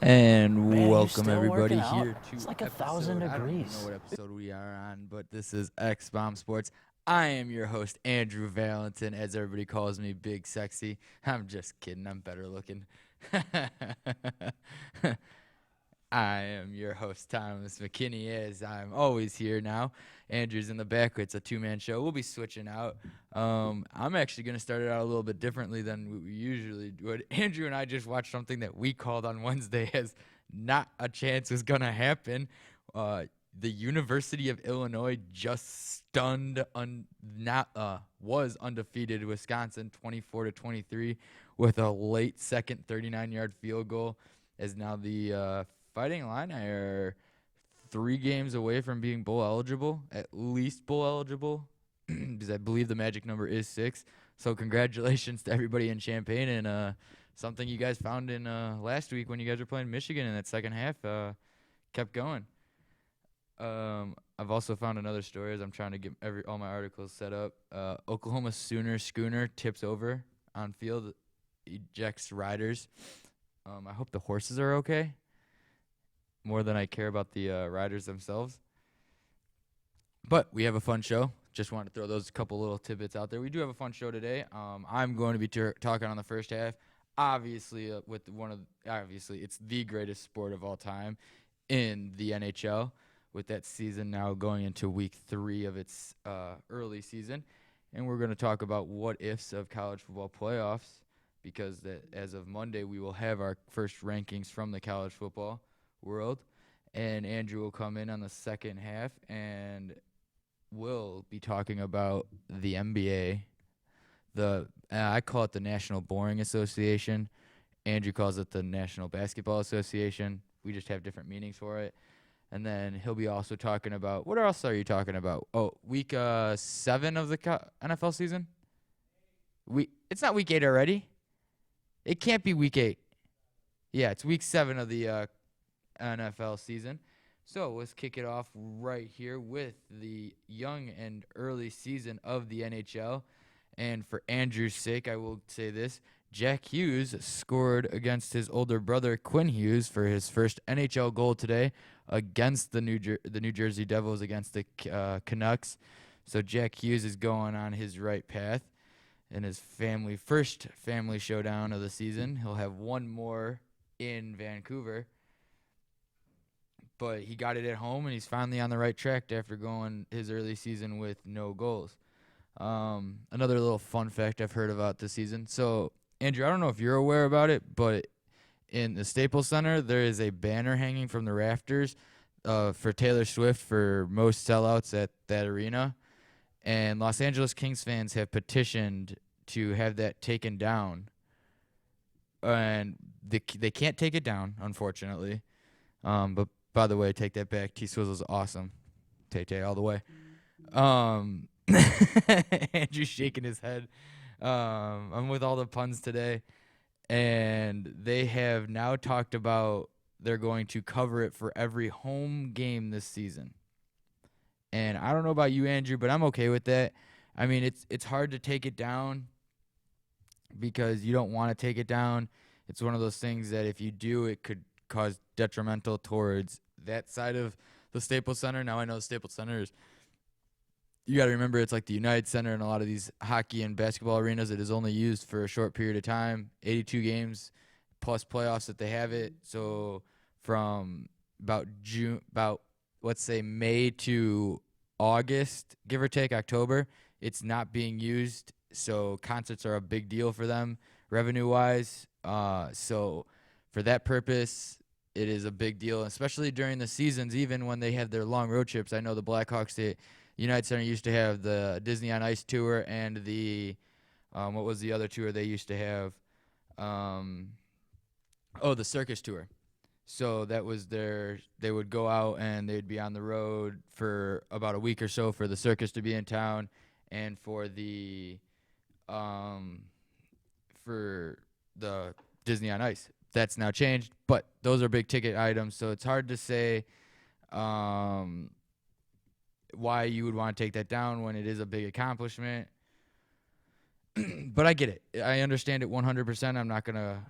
And Man, you welcome still everybody working out? here to It's like 1,000 I don't even know degrees. what episode we are on, but this is X Bomb Sports. I am your host, Andrew Valentin, as everybody calls me, Big Sexy. I'm just kidding, I'm better looking. I am your host, Thomas McKinney, as I'm always here now. Andrew's in the back. It's a two-man show. We'll be switching out. I'm actually going to start it out a little bit differently than we usually would. Andrew and I just watched something that we called on Wednesday as not a chance was going to happen. The University of Illinois just was undefeated Wisconsin 24-23 with a late second 39-yard field goal. As now the Fighting Illini are 3 games away from being bowl eligible, at least bowl eligible, because I believe the magic number is 6. So congratulations to everybody in Champaign, and something you guys found in last week when you guys were playing Michigan in that second half kept going. I've also found another story as I'm trying to get all my articles set up. Oklahoma Sooner schooner tips over on field, ejects riders. I hope the horses are okay, more than I care about the riders themselves. But we have a fun show. Just wanted to throw those couple little tidbits out there. We do have a fun show today. I'm going to be talking on the first half. Obviously, obviously it's the greatest sport of all time in the NHL, with that season now going into week 3 of its early season. And we're going to talk about what ifs of college football playoffs, because as of Monday, we will have our first rankings from the college football world. And Andrew will come in on the second half, and we'll be talking about the NBA. I call it the National Boring Association. Andrew calls it the National Basketball Association. We just have different meanings for it. And then he'll be also talking about, what else are you talking about? Oh, week 7 of the NFL season? It's not week 8 already. It can't be week 8. Yeah, it's week 7 of the NFL season. So let's kick it off right here with the young and early season of the NHL. And for Andrew's sake, I will say this. Jack Hughes scored against his older brother, Quinn Hughes, for his first NHL goal today against the New Jersey Devils, against the Canucks. So Jack Hughes is going on his right path in his first family showdown of the season. He'll have one more in Vancouver. But he got it at home, and he's finally on the right track after going his early season with no goals. Another little fun fact I've heard about this season. So, Andrew, I don't know if you're aware about it, but in the Staples Center, there is a banner hanging from the rafters for Taylor Swift for most sellouts at that arena. And Los Angeles Kings fans have petitioned to have that taken down. And they can't take it down, unfortunately. But by the way, take that back. T-Swizzle's awesome. Tay-Tay all the way. Andrew's shaking his head. I'm with all the puns today. And they have now talked about they're going to cover it for every home game this season. And I don't know about you, Andrew, but I'm okay with that. I mean, it's hard to take it down because you don't want to take it down. It's one of those things that if you do, it could cause detrimental towards that side of the Staples Center. Now I know the Staples Center is, you got to remember, it's like the United Center in a lot of these hockey and basketball arenas. It is only used for a short period of time, 82 games plus playoffs that they have it. So from let's say May to August, give or take October, it's not being used. So concerts are a big deal for them revenue-wise. So for that purpose, it is a big deal, especially during the seasons, even when they have their long road trips. I know the Blackhawks, the United Center used to have the Disney on Ice tour and the, what was the other tour they used to have? The circus tour. So that was they would go out and they'd be on the road for about a week or so for the circus to be in town, and for the Disney on Ice. That's now changed, but those are big ticket items, so it's hard to say why you would want to take that down when it is a big accomplishment. But I get it. I understand it 100%. I'm not going to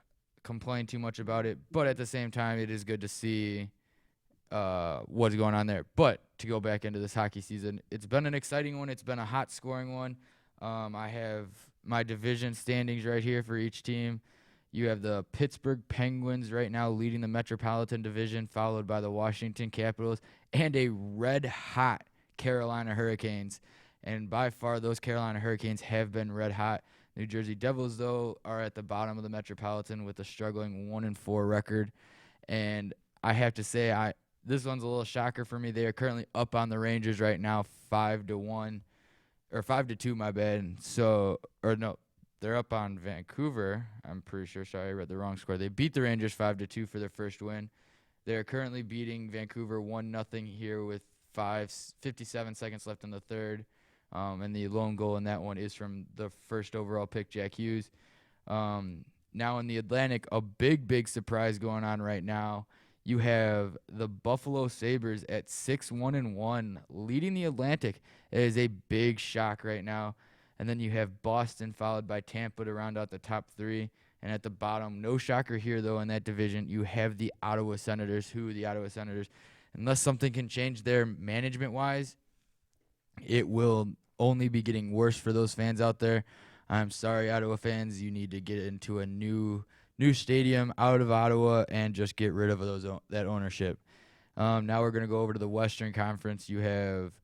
complain too much about it, but at the same time, it is good to see what's going on there. But to go back into this hockey season, it's been an exciting one. It's been a hot scoring one. I have my division standings right here for each team. You have the Pittsburgh Penguins right now leading the Metropolitan Division, followed by the Washington Capitals and a red-hot Carolina Hurricanes. And by far, those Carolina Hurricanes have been red-hot. New Jersey Devils, though, are at the bottom of the Metropolitan with a struggling 1-4 record. And I have to say, this one's a little shocker for me. They are currently up on the Rangers right now, 5-1, or 5-2, my bad. They're up on Vancouver, I'm pretty sure. Sorry, I read the wrong score. They beat the Rangers 5-2 for their first win. They're currently beating Vancouver 1-0 here with 57 seconds left in the third. And the lone goal in that one is from the first overall pick, Jack Hughes. Now in the Atlantic, a big surprise going on right now. You have the Buffalo Sabres at 6-1-1, leading the Atlantic. It is a big shock right now. And then you have Boston followed by Tampa to round out the top three. And at the bottom, no shocker here, though, in that division, you have the Ottawa Senators, unless something can change there management-wise, it will only be getting worse for those fans out there. I'm sorry, Ottawa fans. You need to get into a new stadium out of Ottawa and just get rid of that ownership. Now we're going to go over to the Western Conference. You have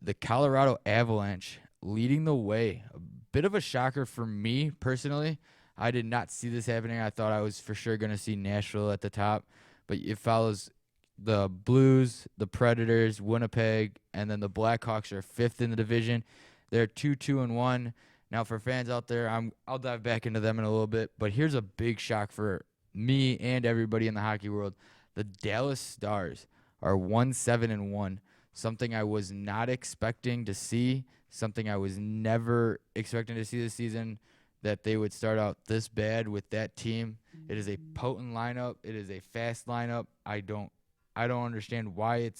the Colorado Avalanche leading the way. A bit of a shocker for me personally. I did not see this happening. I thought I was for sure going to see Nashville at the top, but it follows the Blues, the Predators, Winnipeg, and then the Blackhawks are fifth in the division. They're 2-2-1. Now for fans out there, I'll dive back into them in a little bit, but here's a big shock for me and everybody in the hockey world. The Dallas Stars are 1-7-1. Something I was not expecting to see, something I was never expecting to see this season, that they would start out this bad with that team. It is a potent lineup. It is a fast lineup. I don't understand why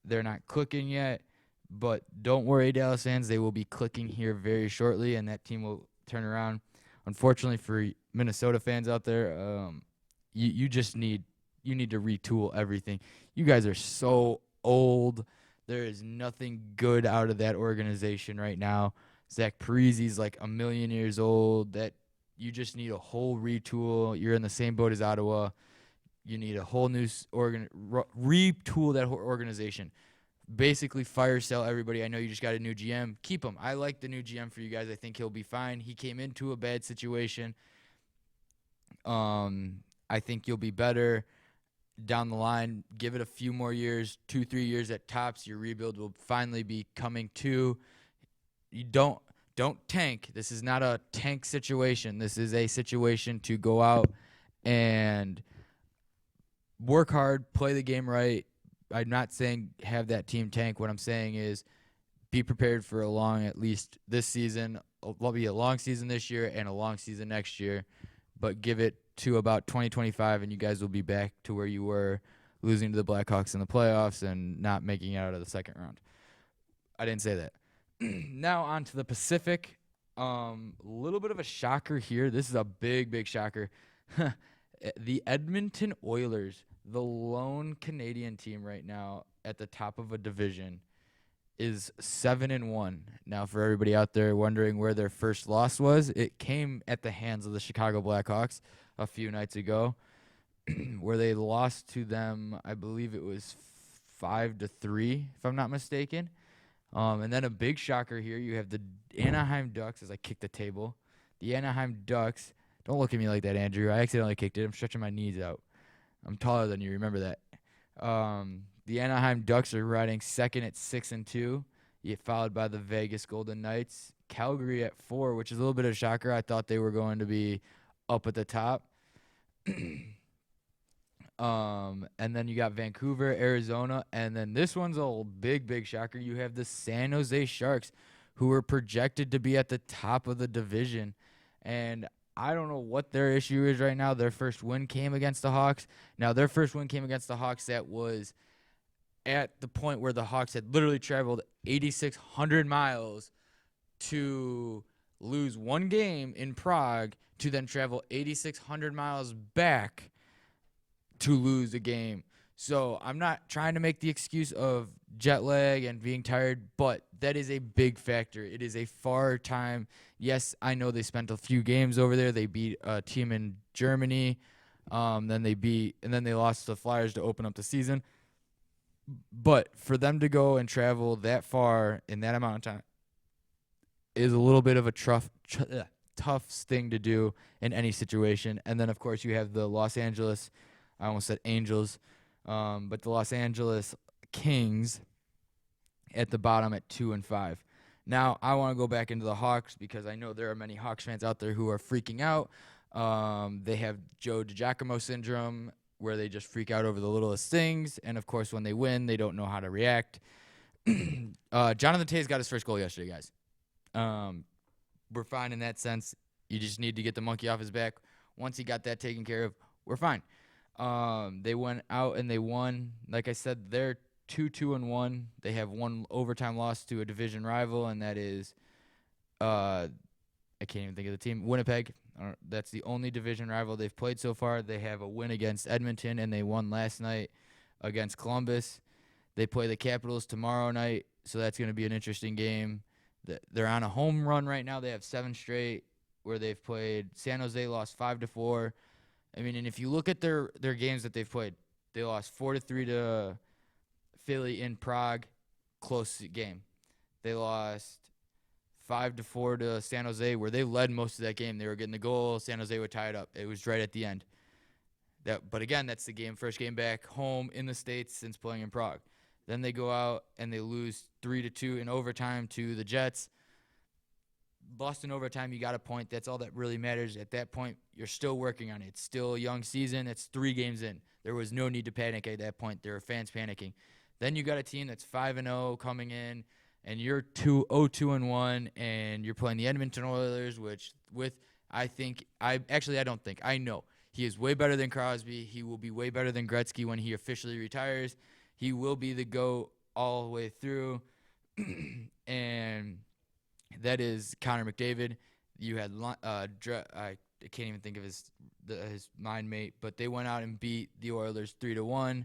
they're not clicking yet, but don't worry, Dallas fans. They will be clicking here very shortly, and that team will turn around. Unfortunately for Minnesota fans out there, you need to retool everything. You guys are so old. There is nothing good out of that organization right now. Zach Parese's like 1,000,000 years old. That you just need a whole retool. You're in the same boat as Ottawa. You need a whole new retool that whole organization. Basically, fire sell everybody. I know you just got a new GM. Keep him. I like the new GM for you guys. I think he'll be fine. He came into a bad situation. I think you'll be better down the line. Give it a few more years, 2-3 years at tops. Your rebuild will finally be coming to. You don't tank. This is not a tank situation. This is a situation to go out and work hard, play the game right. I'm not saying have that team tank. What I'm saying is be prepared for at least this season. It'll be a long season this year and a long season next year, but give it to about 2025 and you guys will be back to where you were, losing to the Blackhawks in the playoffs and not making it out of the second round. I didn't say that. Now on to the Pacific. A little bit of a shocker here. This is a big shocker. The Edmonton Oilers, the lone Canadian team right now at the top of a division, is 7-1. Now for everybody out there wondering where their first loss was, it came at the hands of the Chicago Blackhawks a few nights ago, where they lost to them. I believe it was 5-3, if I'm not mistaken. And then a big shocker here. You have the Anaheim Ducks, as I kick the table. The Anaheim Ducks. Don't look at me like that, Andrew. I accidentally kicked it. I'm stretching my knees out. I'm taller than you. Remember that. The Anaheim Ducks are riding second at 6-2, followed by the Vegas Golden Knights. Calgary at 4, which is a little bit of a shocker. I thought they were going to be up at the top. And then you got Vancouver, Arizona, and then this one's a big shocker. You have the San Jose Sharks, who are projected to be at the top of the division, and I don't know what their issue is right now. Their first win came against the Hawks. Now, their first win came against the Hawks that was at the point where the Hawks had literally traveled 8,600 miles to lose one game in Prague to then travel 8,600 miles back to lose a game. So I'm not trying to make the excuse of jet lag and being tired, but that is a big factor. It is a far time. Yes, I know they spent a few games over there. They beat a team in Germany. Then they lost the Flyers to open up the season. But for them to go and travel that far in that amount of time is a little bit of a tough thing to do in any situation. And then, of course, you have the Los Angeles, I almost said Angels, but the Los Angeles Kings at the bottom at 2-5. Now, I want to go back into the Hawks because I know there are many Hawks fans out there who are freaking out. They have Joe DiGiacomo syndrome, where they just freak out over the littlest things. And, of course, when they win, they don't know how to react. Jonathan Tays got his first goal yesterday, guys. We're fine in that sense. You just need to get the monkey off his back. Once he got that taken care of, we're fine. They went out and they won. Like I said, they're 2-1. They have one overtime loss to a division rival, and that is I can't even think of the team. Winnipeg. That's the only division rival they've played so far. They have a win against Edmonton, and they won last night against Columbus. They play the Capitals tomorrow night, so that's going to be an interesting game. They're on a home run right now. They have 7 straight where they've played. San Jose lost 5-4. I mean, and if you look at their games that they've played, they lost 4-3 to Philly in Prague, close game. They lost 5-4 to San Jose, where they led most of that game. They were getting the goal. San Jose would tie it up. It was right at the end. But again, that's the first game back home in the States since playing in Prague. Then they go out and they lose 3-2 in overtime to the Jets. Lost in overtime, you got a point. That's all that really matters. At that point, you're still working on it. It's still a young season. It's 3 games in. There was no need to panic at that point. There were fans panicking. Then you got a team that's 5-0 coming in, and you're 0-2-1, and you're playing the Edmonton Oilers, which I know he is way better than Crosby. He will be way better than Gretzky when he officially retires. He will be the GOAT all the way through, and that is Connor McDavid. You had I can't even think of his mind mate, but they went out and beat the Oilers 3-1.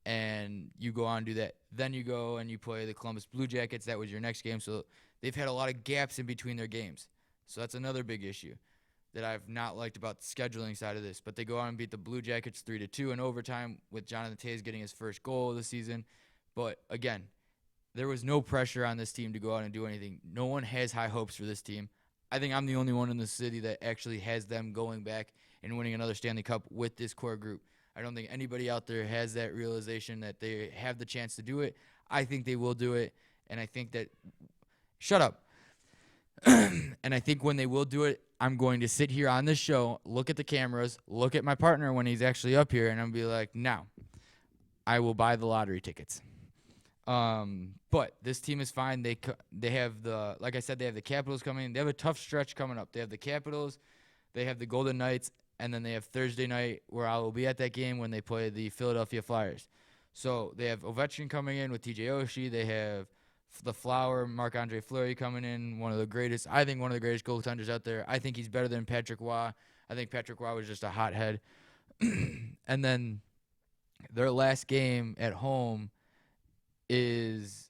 And you go on and do that. Then you go and you play the Columbus Blue Jackets. That was your next game. So they've had a lot of gaps in between their games. So that's another big issue that I've not liked about the scheduling side of this. But they go out and beat the Blue Jackets 3-2 in overtime with Jonathan Tays getting his first goal of the season. But, again, there was no pressure on this team to go out and do anything. No one has high hopes for this team. I think I'm the only one in the city that actually has them going back and winning another Stanley Cup with this core group. I don't think anybody out there has that realization that they have the chance to do it. I think they will do it, and I think that – shut up. And I think when they will do it, I'm going to sit here on this show, look at the cameras, look at my partner when he's actually up here, and I'm going to be like, now, I will buy the lottery tickets. But this team is fine. They have like I said, they have the Capitals coming. They have a tough stretch coming up. They have the Capitals, they have the Golden Knights, and then they have Thursday night where I will be at that game when they play the Philadelphia Flyers. So they have Ovechkin coming in with TJ Oshie. They have the Flower, Marc-Andre Fleury coming in, one of the greatest goaltenders out there. I think he's better than Patrick Roy. I think Patrick Roy was just a hothead. And then their last game at home is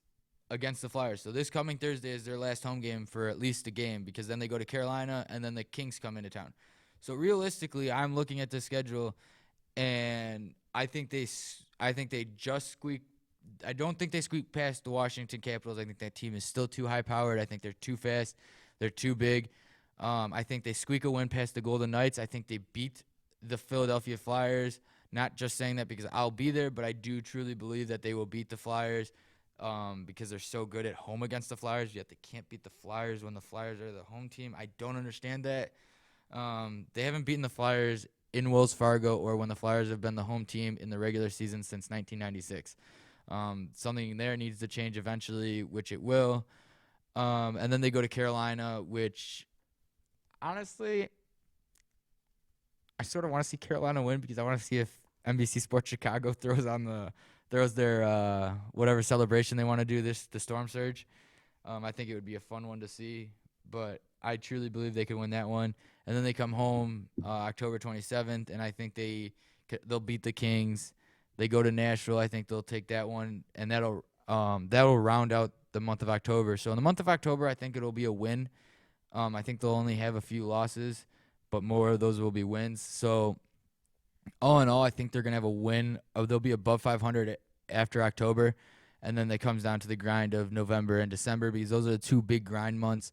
against the Flyers. So this coming Thursday is their last home game for at least a game, because then they go to Carolina and then the Kings come into town. So realistically, I'm looking at the schedule, and I think they just squeaked. I don't think they squeaked past the Washington Capitals. I think that team is still too high-powered. I think they're too fast. They're too big. I think they squeak a win past the Golden Knights. I think they beat the Philadelphia Flyers. Not just saying that because I'll be there, but I do truly believe that they will beat the Flyers because they're so good at home against the Flyers, yet they can't beat the Flyers when the Flyers are the home team. I don't understand that. They haven't beaten the Flyers in Wells Fargo or when the Flyers have been the home team in the regular season since 1996. Something there needs to change eventually, which it will. And then they go to Carolina, which honestly, I sort of want to see Carolina win because I want to see if NBC Sports Chicago throws their whatever celebration they want to do the Storm Surge. I think it would be a fun one to see, but I truly believe they could win that one. And then they come home October 27th, and I think they'll beat the Kings. They go to Nashville. I think they'll take that one, and that'll round out the month of October. So in the month of October, I think it'll be a win. I think they'll only have a few losses, but more of those will be wins. So all in all, I think they're gonna have a win. They'll be above 500 after October, and then it comes down to the grind of November and December because those are the two big grind months.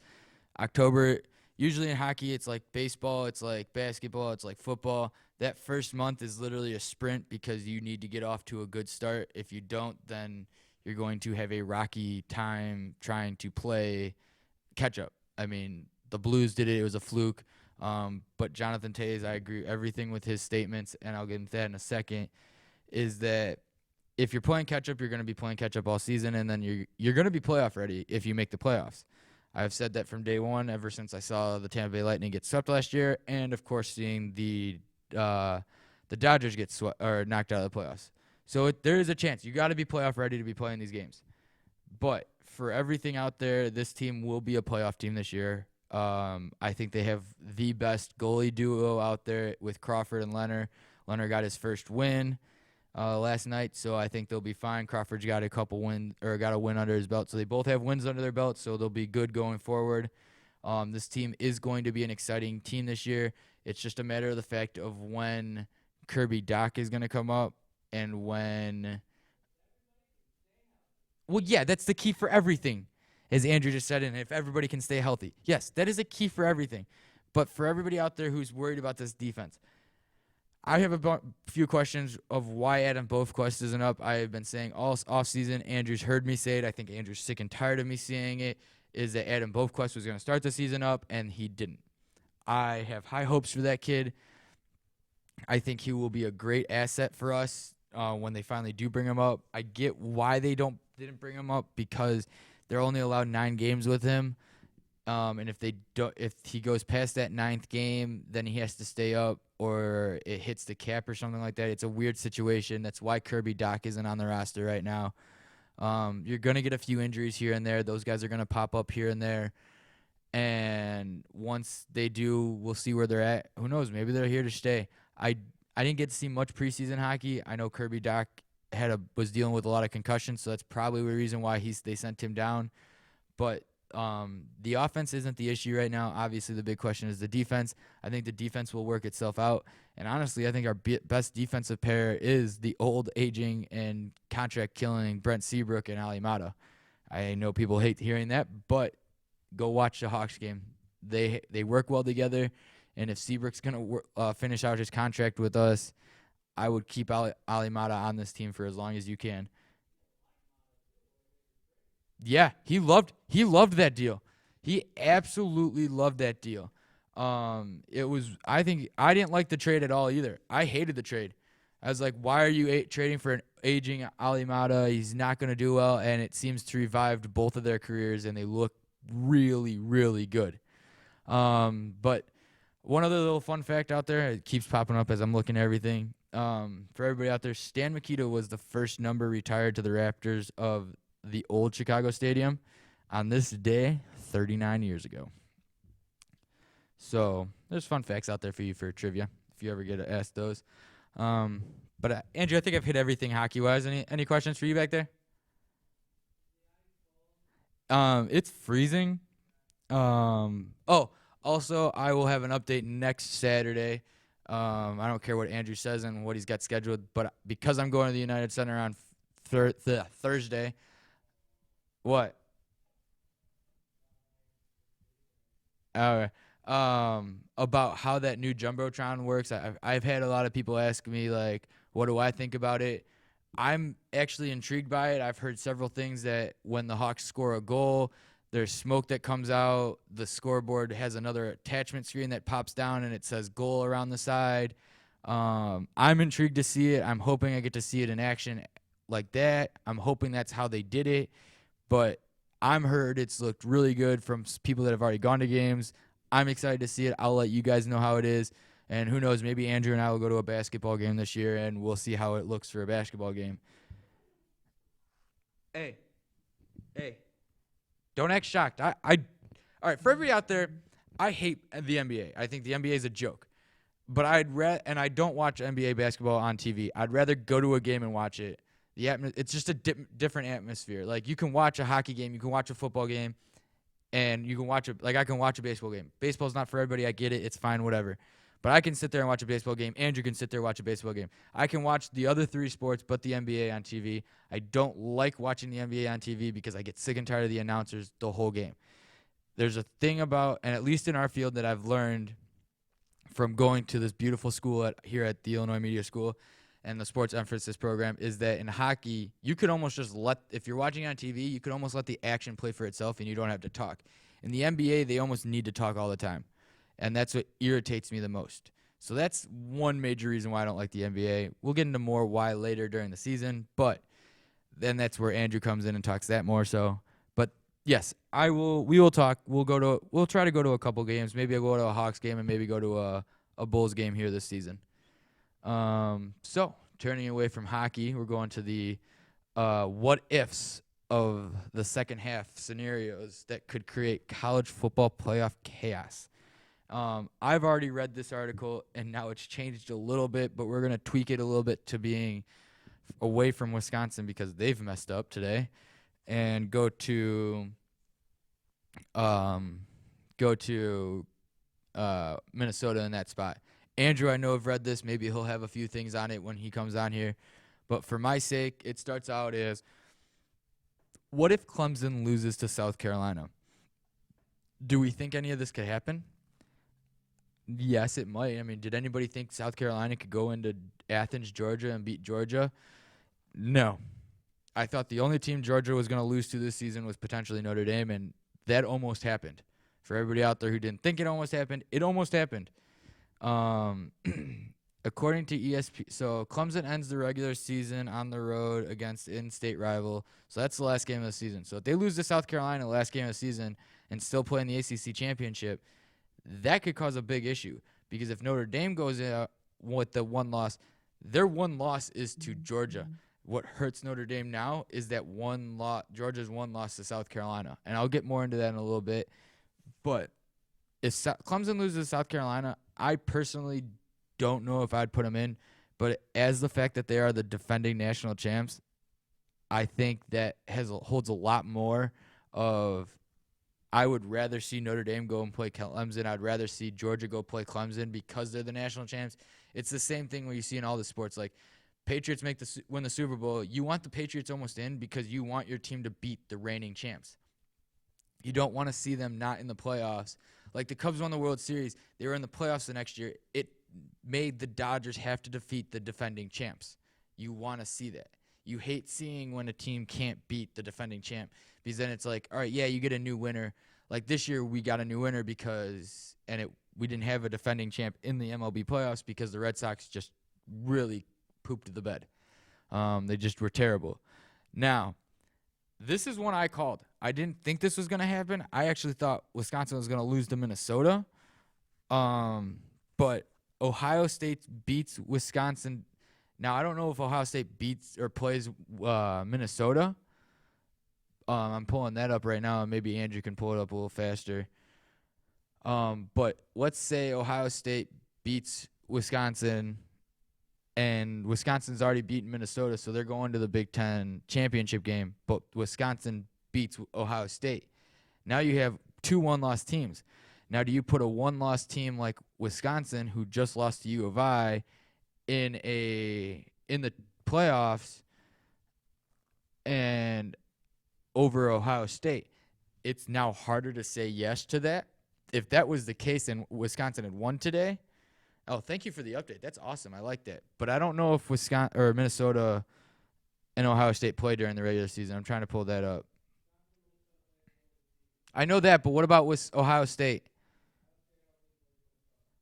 October, usually in hockey, it's like baseball, it's like basketball, it's like football. That first month is literally a sprint because you need to get off to a good start. If you don't, then you're going to have a rocky time trying to play catch up. I mean, the Blues did it. It was a fluke. But Jonathan Toews, I agree everything with his statements, and I'll get into that in a second, is that if you're playing catch up, you're going to be playing catch up all season, and then you're going to be playoff ready if you make the playoffs. I've said that from day one, ever since I saw the Tampa Bay Lightning get swept last year, and of course seeing the Dodgers get knocked out of the playoffs. So there is a chance. You got to be playoff ready to be playing these games. But for everything out there, this team will be a playoff team this year. I think they have the best goalie duo out there with Crawford and Leonard. Leonard got his first win last night, so I think they'll be fine. Crawford's got got a win under his belt, so they both have wins under their belt, so they'll be good going forward. This team is going to be an exciting team this year. It's just a matter of the fact of when Kirby Dach is going to come up and when. Well, yeah, that's the key for everything, as Andrew just said, and if everybody can stay healthy. Yes, that is a key for everything. But for everybody out there who's worried about this defense, I have a few questions of why Adam Boqvist isn't up. I have been saying all offseason. Andrew's heard me say it. I think Andrew's sick and tired of me saying it, is that Adam Boqvist was going to start the season up, and he didn't. I have high hopes for that kid. I think he will be a great asset for us when they finally do bring him up. I get why they didn't bring him up because they're only allowed 9 games with him. And if he goes past that 9th game, then he has to stay up or it hits the cap or something like that. It's a weird situation. That's why Kirby Dach isn't on the roster right now. You're going to get a few injuries here and there. Those guys are going to pop up here and there. And once they do, we'll see where they're at. Who knows? Maybe they're here to stay. I didn't get to see much preseason hockey. I know Kirby Dach was dealing with a lot of concussions, so that's probably the reason why they sent him down. But the offense isn't the issue right now. Obviously, the big question is the defense. I think the defense will work itself out. And honestly, I think our best defensive pair is the old, aging, and contract-killing Brent Seabrook and Ali Mata. I know people hate hearing that, but go watch the Hawks game. They work well together, and if Seabrook's going to finish out his contract with us, I would keep Ali Mata on this team for as long as you can. Yeah, he loved that deal. He absolutely loved that deal. I think I didn't like the trade at all either. I hated the trade. I was like, why are you trading for an aging Ali Mata? He's not going to do well, and it seems to revive both of their careers, and they look really, really good. But one other little fun fact out there, it keeps popping up as I'm looking at everything. For everybody out there, Stan Mikita was the first number retired to the Raptors of the old Chicago Stadium on this day 39 years ago. So there's fun facts out there for you for trivia if you ever get asked those. But Andrew, I think I've hit everything hockey-wise. Any questions for you back there? It's freezing. Also, I will have an update next Saturday. I don't care what Andrew says and what he's got scheduled, but because I'm going to the United Center on Thursday. What? About how that new Jumbotron works. I've had a lot of people ask me, like, what do I think about it? I'm actually intrigued by it. I've heard several things that when the Hawks score a goal, there's smoke that comes out. The scoreboard has another attachment screen that pops down, and it says goal around the side. I'm intrigued to see it. I'm hoping I get to see it in action like that. I'm hoping that's how they did it. But I'm heard it's looked really good from people that have already gone to games. I'm excited to see it. I'll let you guys know how it is. And who knows, maybe Andrew and I will go to a basketball game this year, and we'll see how it looks for a basketball game. Hey. Don't act shocked. All right, for everybody out there, I hate the NBA. I think the NBA is a joke. But and I don't watch NBA basketball on TV. I'd rather go to a game and watch it. It's just a different atmosphere. Like, you can watch a hockey game, you can watch a football game, and you can watch I can watch a baseball game. Baseball's not for everybody. I get it. It's fine, whatever. But I can sit there and watch a baseball game. Andrew can sit there and watch a baseball game. I can watch the other 3 sports but the NBA on TV. I don't like watching the NBA on TV because I get sick and tired of the announcers the whole game. There's a thing about, and at least in our field that I've learned from going to this beautiful school here at the Illinois Media School and the sports emphasis program, is that in hockey, you could almost just if you're watching on TV, you could almost let the action play for itself and you don't have to talk. In the NBA, they almost need to talk all the time. And that's what irritates me the most. So that's one major reason why I don't like the NBA. We'll get into more why later during the season, but then that's where Andrew comes in and talks that more so. But yes, we will talk. We'll try to go to a couple games. Maybe I'll go to a Hawks game and maybe go to a Bulls game here this season. So turning away from hockey, we're going to the what ifs of the second half scenarios that could create college football playoff chaos. I've already read this article, and now it's changed a little bit, but we're going to tweak it a little bit to being away from Wisconsin because they've messed up today, and go to Minnesota in that spot. Andrew, I know, have read this. Maybe he'll have a few things on it when he comes on here. But for my sake, it starts out as, what if Clemson loses to South Carolina? Do we think any of this could happen? Yes, it might. I mean, did anybody think South Carolina could go into Athens, Georgia, and beat Georgia? No. I thought the only team Georgia was going to lose to this season was potentially Notre Dame, and that almost happened. For everybody out there who didn't think it almost happened, it almost happened. According to ESPN, so Clemson ends the regular season on the road against in-state rival. So that's the last game of the season. So if they lose to South Carolina the last game of the season and still play in the ACC championship, that could cause a big issue, because if Notre Dame goes out with the one loss, their one loss is to Georgia. What hurts Notre Dame now is that Georgia's one loss to South Carolina, and I'll get more into that in a little bit. But if Clemson loses to South Carolina, I personally don't know if I'd put them in, but as the fact that they are the defending national champs, I think that holds a lot more of, I would rather see Notre Dame go and play Clemson. I'd rather see Georgia go play Clemson because they're the national champs. It's the same thing where you see in all the sports. Like, Patriots win the Super Bowl. You want the Patriots almost in because you want your team to beat the reigning champs. You don't want to see them not in the playoffs. Like, the Cubs won the World Series. They were in the playoffs the next year. It made the Dodgers have to defeat the defending champs. You want to see that. You hate seeing when a team can't beat the defending champ, because then it's like, all right, yeah, you get a new winner. Like this year, we got a new winner we didn't have a defending champ in the MLB playoffs because the Red Sox just really pooped the bed. They just were terrible. Now, this is one I called. I didn't think this was going to happen. I actually thought Wisconsin was going to lose to Minnesota. But Ohio State beats Wisconsin. Now, I don't know if Ohio State beats or plays Minnesota. I'm pulling that up right now, and maybe Andrew can pull it up a little faster. But let's say Ohio State beats Wisconsin, and Wisconsin's already beaten Minnesota, so they're going to the Big Ten championship game, but Wisconsin beats Ohio State. Now you have 2 one-loss teams. Now, do you put a one-loss team like Wisconsin, who just lost to U of I, in the playoffs and over Ohio State? It's now harder to say yes to that. If that was the case and Wisconsin had won today, oh, thank you for the update. That's awesome. I like that. But I don't know if Wisconsin or Minnesota and Ohio State play during the regular season. I'm trying to pull that up. I know that, but what about Ohio State?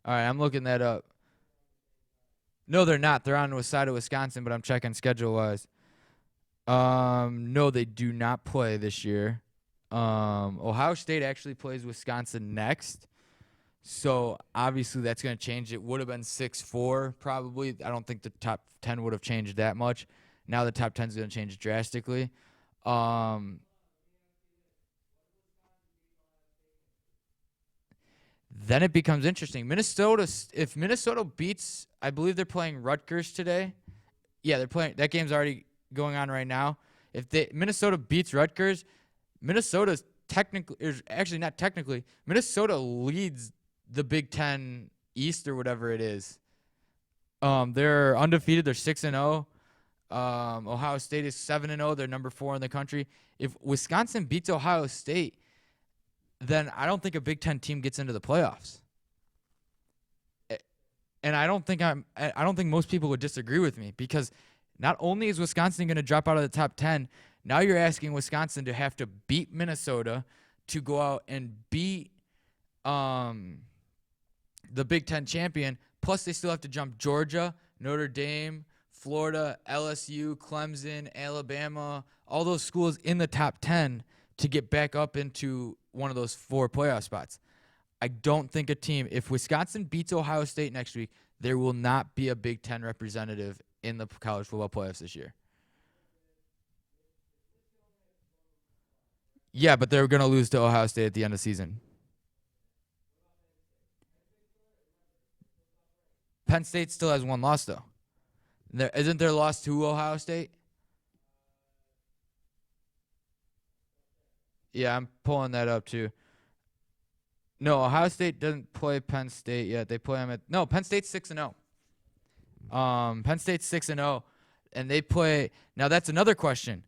All right, I'm looking that up. No, they're not. They're on the side of Wisconsin, but I'm checking schedule-wise. No, they do not play this year. Ohio State actually plays Wisconsin next. So, obviously, that's going to change. It would have been 6-4 probably. I don't think the top 10 would have changed that much. Now the top 10 is going to change drastically. then it becomes interesting. If Minnesota beats, I believe they're playing Rutgers today. Yeah, they're playing. That game's already going on right now. If Minnesota beats Rutgers, Minnesota's technically, is actually not technically, Minnesota leads the Big Ten East or whatever it is. They're undefeated. They're 6-0. Ohio State is 7-0. They're number 4 in the country. If Wisconsin beats Ohio State, then I don't think a Big Ten team gets into the playoffs. And I don't think most people would disagree with me, because not only is Wisconsin going to drop out of the top 10, now you're asking Wisconsin to have to beat Minnesota to go out and beat the Big Ten champion. Plus, they still have to jump Georgia, Notre Dame, Florida, LSU, Clemson, Alabama, all those schools in the top 10 to get back up into one of those 4 playoff spots. I don't think if Wisconsin beats Ohio State next week, there will not be a Big Ten representative in the college football playoffs this year. Yeah, but they're going to lose to Ohio State at the end of the season. Penn State still has 1 loss, though. Isn't there loss to Ohio State? Yeah, I'm pulling that up, too. No, Ohio State doesn't play Penn State yet. They play them no, Penn State's 6-0. Penn State's 6-0, and they play. Now that's another question.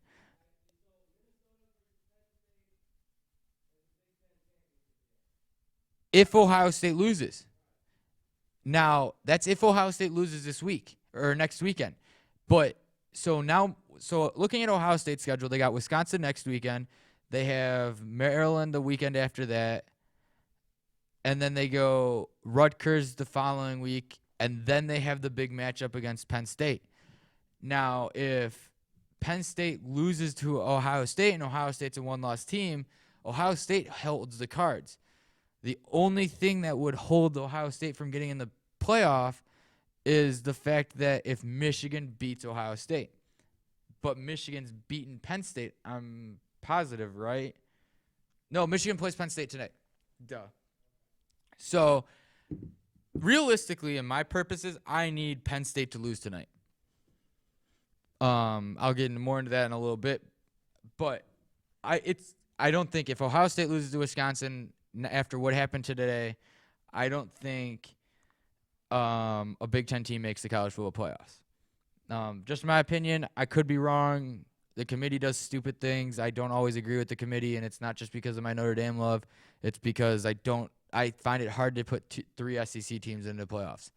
If Ohio State loses, now that's if Ohio State loses this week or next weekend. But so looking at Ohio State's schedule, they got Wisconsin next weekend. They have Maryland the weekend after that. And then they go Rutgers the following week, and then they have the big matchup against Penn State. Now, if Penn State loses to Ohio State and Ohio State's a 1-loss team, Ohio State holds the cards. The only thing that would hold Ohio State from getting in the playoff is the fact that if Michigan beats Ohio State. But Michigan's beaten Penn State, I'm positive, right? No, Michigan plays Penn State tonight. Duh. So, realistically, in my purposes, I need Penn State to lose tonight. I'll get more into that in a little bit, but I don't think if Ohio State loses to Wisconsin after what happened today, I don't think a Big Ten team makes the college football playoffs. Just my opinion. I could be wrong. The committee does stupid things. I don't always agree with the committee, and it's not just because of my Notre Dame love. It's because I find it hard to put 3 SEC teams into the playoffs.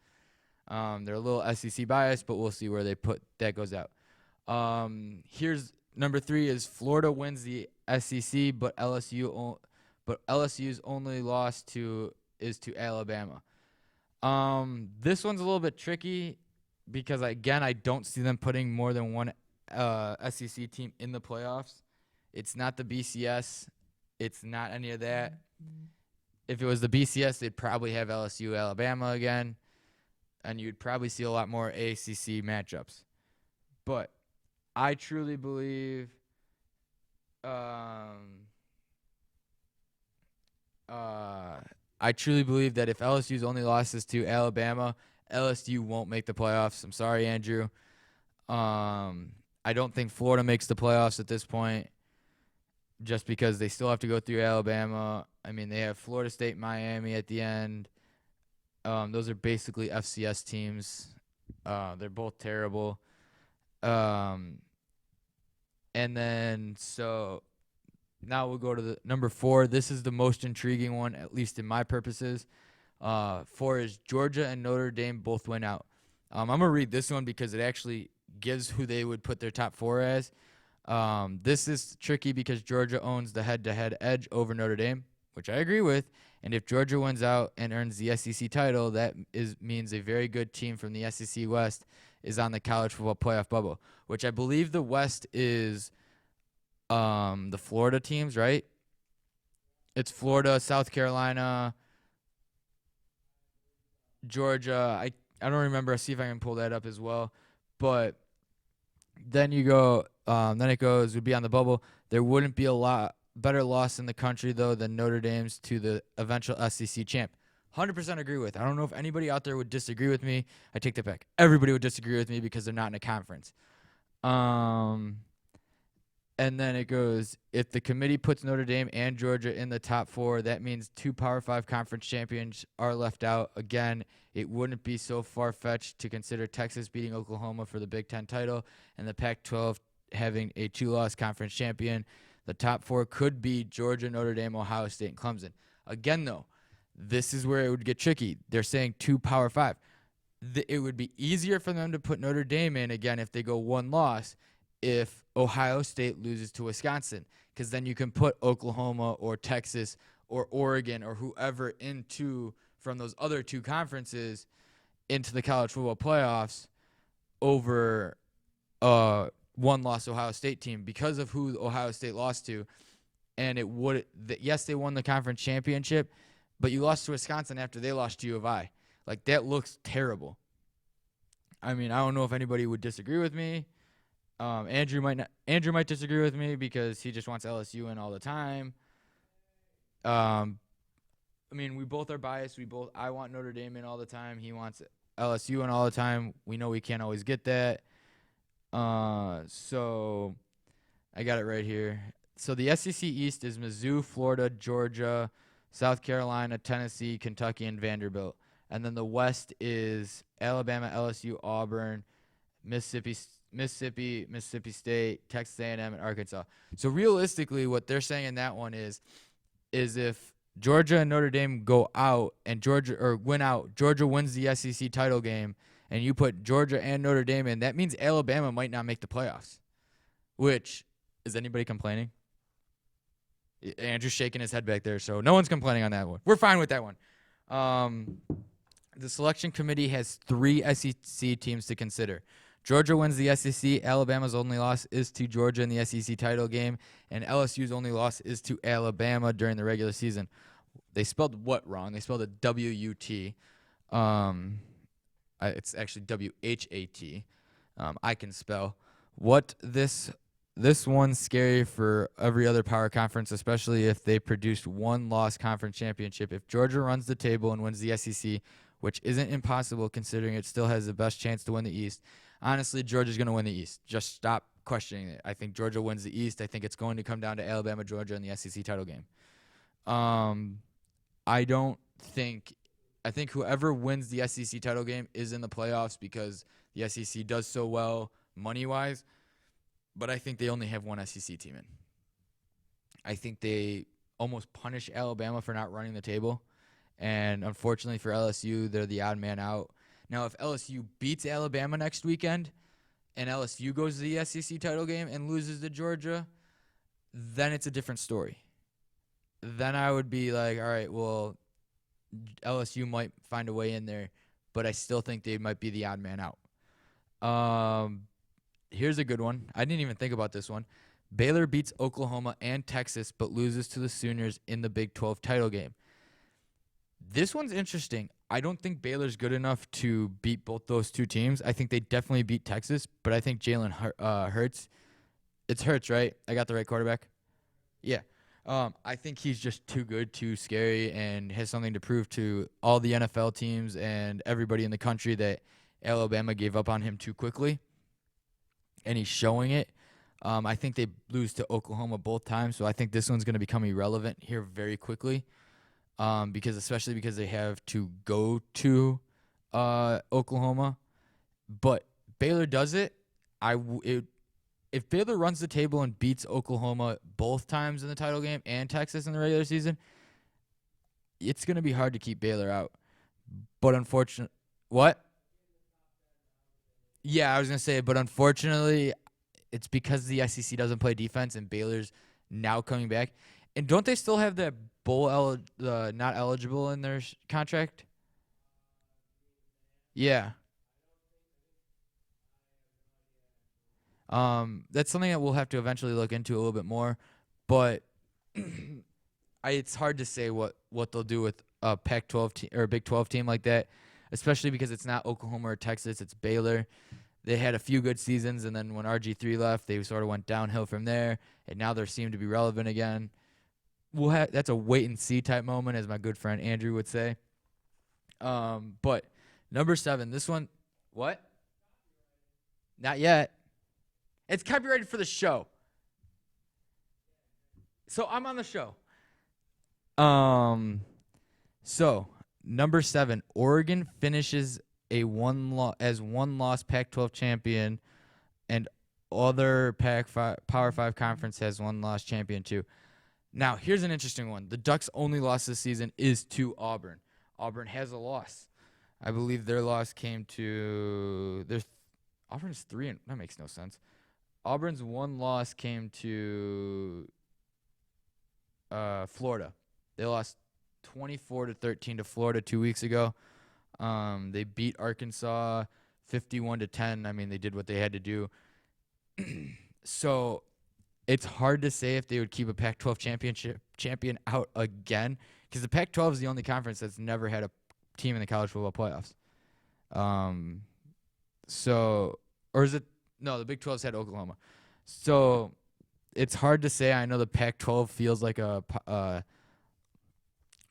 They're a little SEC biased, but we'll see where that goes out. Here's number 3 is Florida wins the SEC, but LSU's only loss is to Alabama. This one's a little bit tricky because I don't see them putting more than 1 SEC team in the playoffs. It's not the BCS. It's not any of that. If it was the BCS, they'd probably have LSU, Alabama again, and you'd probably see a lot more ACC matchups. But I truly believe that if LSU's only losses to Alabama, LSU won't make the playoffs. I'm sorry, Andrew. I don't think Florida makes the playoffs at this point, just because they still have to go through Alabama. I mean, they have Florida State, Miami at the end. Those are basically FCS teams. They're both terrible. And then, so now we'll go to the number 4. This is the most intriguing one, at least in my purposes. 4 is Georgia and Notre Dame both went out. I'm going to read this one because it actually gives who they would put their top 4 as. This is tricky because Georgia owns the head-to-head edge over Notre Dame, which I agree with. And if Georgia wins out and earns the SEC title, that means a very good team from the SEC West is on the college football playoff bubble, which I believe the West is the Florida teams, right? It's Florida, South Carolina, Georgia. I don't remember. I'll see if I can pull that up as well. But then you go, then it goes, would be on the bubble. There wouldn't be a lot better loss in the country, though, than Notre Dame's to the eventual SEC champ. 100% agree with. I don't know if anybody out there would disagree with me. I take that back. Everybody would disagree with me because they're not in a conference. Um, and then it goes, if the committee puts Notre Dame and Georgia in the top 4, that means 2 Power 5 conference champions are left out. Again, it wouldn't be so far-fetched to consider Texas beating Oklahoma for the Big Ten title and the Pac-12 having a 2-loss conference champion. The top 4 could be Georgia, Notre Dame, Ohio State, and Clemson. Again, though, this is where it would get tricky. They're saying 2 Power 5. It would be easier for them to put Notre Dame in, again, if they go 1 loss, if Ohio State loses to Wisconsin, because then you can put Oklahoma or Texas or Oregon or whoever from those other 2 conferences into the college football playoffs over 1-loss Ohio State team because of who Ohio State lost to. And yes, they won the conference championship, but you lost to Wisconsin after they lost to U of I. Like, that looks terrible. I mean, I don't know if anybody would disagree with me. Andrew might disagree with me because he just wants LSU in all the time. I mean, we both are biased. I want Notre Dame in all the time. He wants LSU in all the time. We know we can't always get that. So I got it right here. So the SEC East is Mizzou, Florida, Georgia, South Carolina, Tennessee, Kentucky, and Vanderbilt. And then the West is Alabama, LSU, Auburn, Mississippi State, Texas A&M, and Arkansas. So realistically, what they're saying in that one is if Georgia and Notre Dame go out and win out, Georgia wins the SEC title game, and you put Georgia and Notre Dame in, that means Alabama might not make the playoffs. Which, is anybody complaining? Andrew's shaking his head back there, so no one's complaining on that one. We're fine with that one. The selection committee has 3 SEC teams to consider. Georgia wins the SEC. Alabama's only loss is to Georgia in the SEC title game, and LSU's only loss is to Alabama during the regular season. They spelled what wrong? They spelled it W-U-T. It's actually W-H-A-T. I can spell. This one's scary for every other power conference, especially if they produced 1-loss conference championship. If Georgia runs the table and wins the SEC, which isn't impossible considering it still has the best chance to win the East. Honestly, Georgia's going to win the East. Just stop questioning it. I think Georgia wins the East. I think it's going to come down to Alabama, Georgia in the SEC title game. I think whoever wins the SEC title game is in the playoffs because the SEC does so well money-wise. But I think they only have one SEC team in. I think they almost punish Alabama for not running the table. And unfortunately for LSU, they're the odd man out. Now, if LSU beats Alabama next weekend and LSU goes to the SEC title game and loses to Georgia, then it's a different story. Then I would be like, all right, well, LSU might find a way in there, but I still think they might be the odd man out. Here's a good one. I didn't even think about this one. Baylor beats Oklahoma and Texas, but loses to the Sooners in the Big 12 title game. This one's interesting. I don't think Baylor's good enough to beat both those 2 teams. I think they definitely beat Texas, but I think Jalen Hurts. It's Hurts, right? I got the right quarterback? Yeah. I think he's just too good, too scary, and has something to prove to all the NFL teams and everybody in the country that Alabama gave up on him too quickly. And he's showing it. I think they lose to Oklahoma both times, so I think this one's going to become irrelevant here very quickly, especially because they have to go to Oklahoma. But Baylor does it. If Baylor runs the table and beats Oklahoma both times in the title game and Texas in the regular season, it's going to be hard to keep Baylor out. But unfortunately, what? Yeah, I was going to say, but unfortunately, it's because the SEC doesn't play defense and Baylor's now coming back. And don't they still have that bowl not eligible in their contract? Yeah. That's something that we'll have to eventually look into a little bit more. But it's hard to say what they'll do with a Pac-12 or a Big 12 team like that, especially because it's not Oklahoma or Texas, it's Baylor. They had a few good seasons, and then when RG3 left, they sort of went downhill from there, and now they seem to be relevant again. That's a wait-and-see type moment, as my good friend Andrew would say. But number 7, this one, what? Not yet. It's copyrighted for the show. So I'm on the show. So number 7, Oregon finishes as one loss Pac-12 champion, and other Power 5 conference has one loss champion too. Now, here's an interesting one. The Ducks' only loss this season is to Auburn. Auburn has a loss. I believe their loss came to Auburn's 3 and that makes no sense. Auburn's one loss came to Florida. They lost 24-13 to Florida 2 weeks ago. They beat Arkansas 51-10. I mean, they did what they had to do. So it's hard to say if they would keep a Pac-12 champion out again, because the Pac-12 is the only conference that's never had a team in the college football playoffs. Or is it? No, the Big 12's had Oklahoma. So it's hard to say. I know the Pac-12 feels like a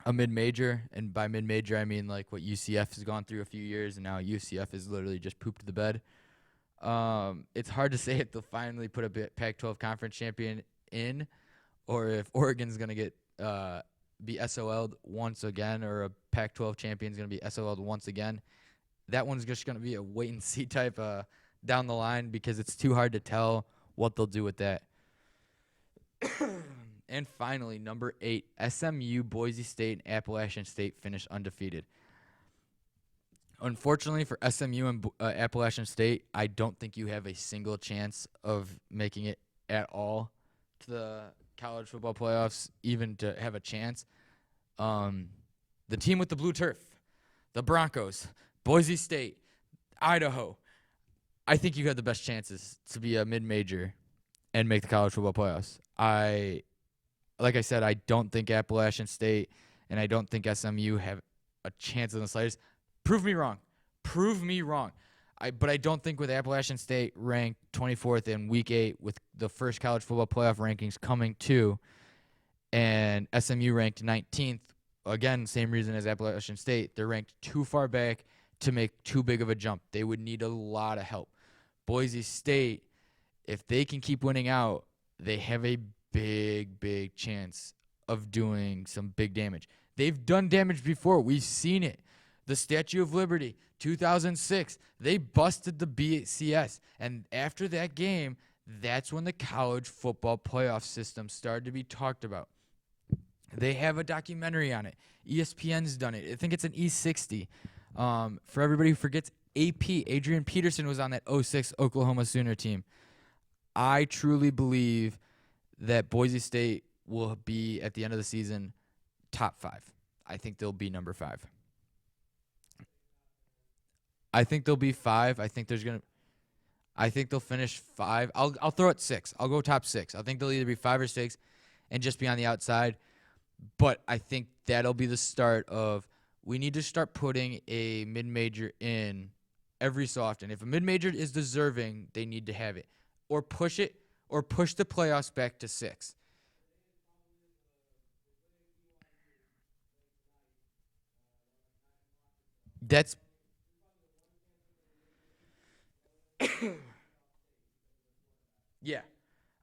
mid-major, and by mid-major I mean like what UCF has gone through a few years, and now UCF is literally just pooped the bed. It's hard to say if they'll finally put a Pac-12 conference champion in, or if Oregon's gonna get be SOL'd once again, or a Pac-12 champion's gonna be SOL'd once again. That one's just gonna be a wait and see type down the line, because it's too hard to tell what they'll do with that. And finally, number 8, SMU, Boise State, and Appalachian State finished undefeated. Unfortunately for SMU and Appalachian State, I don't think you have a single chance of making it at all to the college football playoffs, even to have a chance. The team with the blue turf, the Broncos, Boise State, Idaho, I think you have the best chances to be a mid-major and make the college football playoffs. Like I said, I don't think Appalachian State and I don't think SMU have a chance in the slightest. Prove me wrong. But I don't think with Appalachian State ranked 24th in Week 8 with the first college football playoff rankings coming too, and SMU ranked 19th, again, same reason as Appalachian State, they're ranked too far back to make too big of a jump. They would need a lot of help. Boise State, if they can keep winning out, they have a big chance of doing some big damage. They've done damage before. We've seen it. The Statue of Liberty, 2006, they busted the BCS. And after that game, that's when the college football playoff system started to be talked about. They have a documentary on it. ESPN's done it. I think it's an E60. For everybody who forgets, Adrian Peterson was on that 06 Oklahoma Sooner team. I truly believe that Boise State will be, at the end of the season, top 5. I think they'll be number 5. I think they'll be 5. I think they'll finish 5. I'll throw it 6. I'll go top 6. I think they'll either be 5 or 6 and just be on the outside. But I think that'll be the start of, we need to start putting a mid-major in every so often. If a mid-major is deserving, they need to have it. Or push the playoffs back to 6. That's yeah.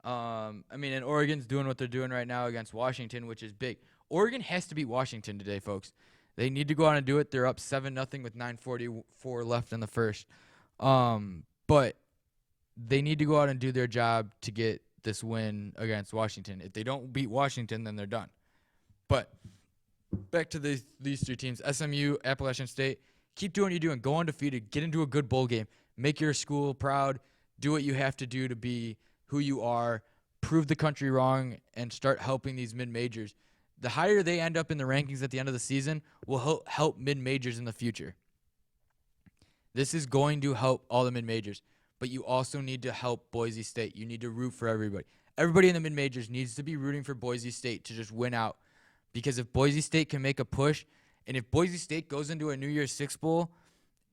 I mean, and Oregon's doing what they're doing right now against Washington, which is big. Oregon has to beat Washington today, folks. They need to go out and do it. They're up 7-0 with 9:44 left in the first. But they need to go out and do their job to get this win against Washington. If they don't beat Washington, then they're done. But back to these 3 teams, SMU, Appalachian State, keep doing what you're doing. Go undefeated. Get into a good bowl game. Make your school proud. Do what you have to do to be who you are. Prove the country wrong and start helping these mid-majors. The higher they end up in the rankings at the end of the season will help mid-majors in the future. This is going to help all the mid-majors, but you also need to help Boise State. You need to root for everybody. Everybody in the mid-majors needs to be rooting for Boise State to just win out, because if Boise State can make a push, and if Boise State goes into a New Year's Six Bowl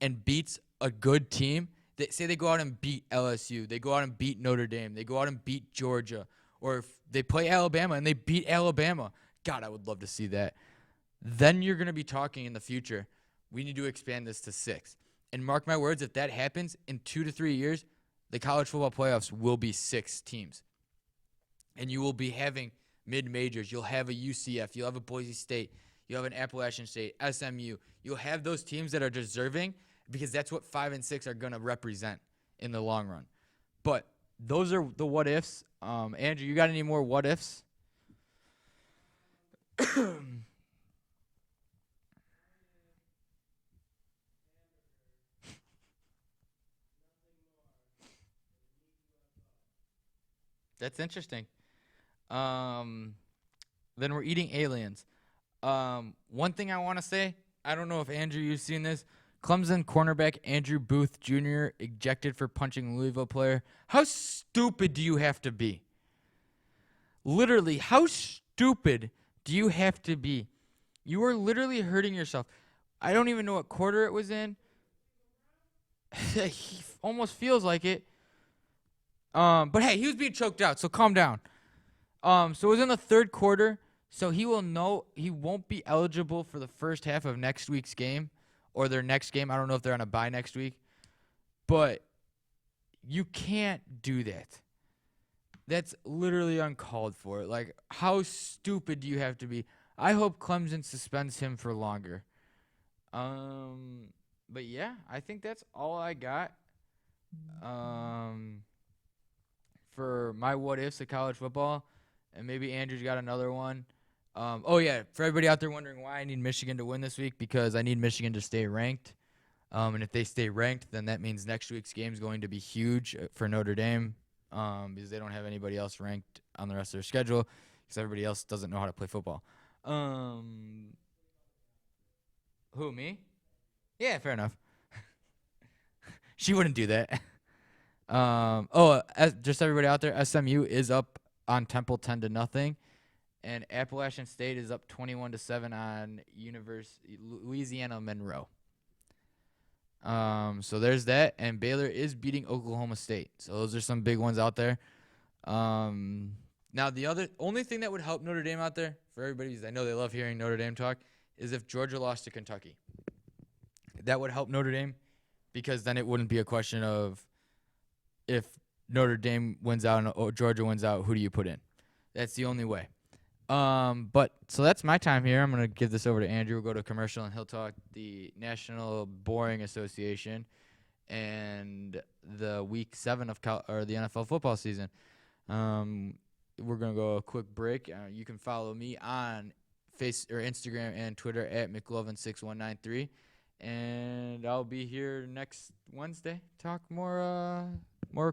and beats a good team, say they go out and beat LSU, they go out and beat Notre Dame, they go out and beat Georgia, or if they play Alabama and they beat Alabama, God, I would love to see that. Then you're going to be talking in the future, we need to expand this to 6. And mark my words, if that happens in 2 to 3 years, the college football playoffs will be 6 teams. And you will be having mid-majors. You'll have a UCF. You'll have a Boise State. You'll have an Appalachian State, SMU. You'll have those teams that are deserving because that's what 5 and 6 are going to represent in the long run. But those are the what-ifs. Andrew, you got any more what-ifs? That's interesting. Then we're eating aliens. One thing I want to say, I don't know if Andrew, you've seen this. Clemson cornerback Andrew Booth Jr. ejected for punching Louisville player. How stupid do you have to be? Literally, how stupid do you have to be? You are literally hurting yourself. I don't even know what quarter it was in. He almost feels like it. But hey, he was being choked out, so calm down. So it was in the third quarter, so he won't be eligible for the first half of next week's game or their next game. I don't know if they're on a bye next week. But you can't do that. That's literally uncalled for. Like, how stupid do you have to be? I hope Clemson suspends him for longer. But yeah, I think that's all I got. For my what ifs of college football, and maybe Andrew's got another one. Oh yeah, for everybody out there wondering why I need Michigan to win this week, because I need Michigan to stay ranked. And if they stay ranked, then that means next week's game is going to be huge for Notre Dame, because they don't have anybody else ranked on the rest of their schedule, because everybody else doesn't know how to play football. Who, me? Yeah, fair enough. She wouldn't do that. Just everybody out there, SMU is up on Temple 10-0, and Appalachian State is up 21-7 on Louisiana Monroe. So there's that, and Baylor is beating Oklahoma State. So those are some big ones out there. Now the only thing that would help Notre Dame out there for everybody, because I know they love hearing Notre Dame talk, is if Georgia lost to Kentucky. That would help Notre Dame, because then it wouldn't be a question of if Notre Dame wins out and Georgia wins out, who do you put in? That's the only way. But so that's my time here. I'm going to give this over to Andrew. We'll go to commercial, and he'll talk the National Boring Association and the Week 7 of the NFL football season. We're going to go a quick break. You can follow me on Instagram and Twitter at McLovin6193. And I'll be here next Wednesday. Talk more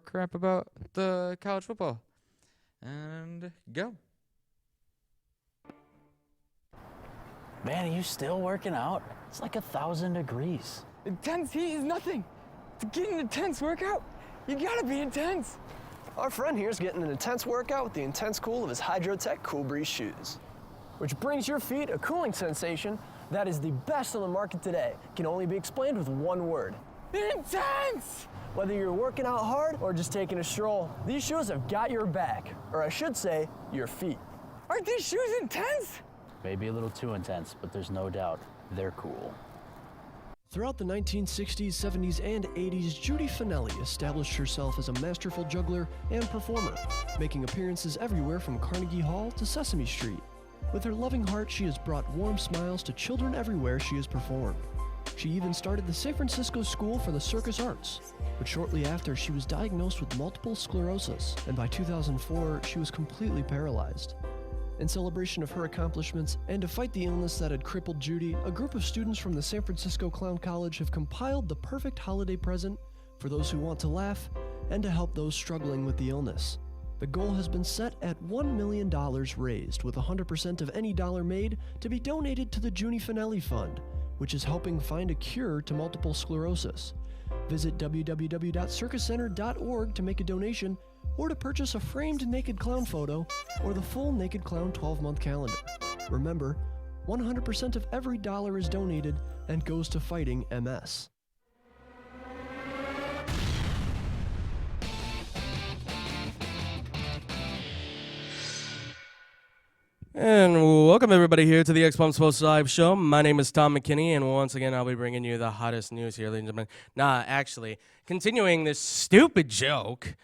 crap about the college football. And go. Man, are you still working out? It's like 1,000 degrees. Intense heat is nothing. To get an intense workout, you gotta be intense. Our friend here's getting an intense workout with the intense cool of his Hydrotech Cool Breeze shoes. Which brings your feet a cooling sensation that is the best on the market today. Can only be explained with one word. Intense! Whether you're working out hard or just taking a stroll, these shoes have got your back. Or I should say, your feet. Aren't these shoes intense? Maybe a little too intense, but there's no doubt they're cool. Throughout the 1960s, 70s, and 80s, Judy Finelli established herself as a masterful juggler and performer, making appearances everywhere from Carnegie Hall to Sesame Street. With her loving heart, she has brought warm smiles to children everywhere she has performed. She even started the San Francisco School for the Circus Arts, but shortly after, she was diagnosed with multiple sclerosis, and by 2004, she was completely paralyzed. In celebration of her accomplishments and to fight the illness that had crippled Judy, a group of students from the San Francisco Clown College have compiled the perfect holiday present for those who want to laugh and to help those struggling with the illness. The goal has been set at $1 million raised, with 100% of any dollar made to be donated to the Judy Finelli Fund, which is helping find a cure to multiple sclerosis. Visit www.circuscenter.org to make a donation, or to purchase a framed Naked Clown photo or the full Naked Clown 12-month calendar. Remember, 100% of every dollar is donated and goes to fighting MS. And welcome everybody here to the X-Pump Sports Live show. My name is Tom McKinney, and once again I'll be bringing you the hottest news here, ladies and gentlemen. Actually, continuing this stupid joke,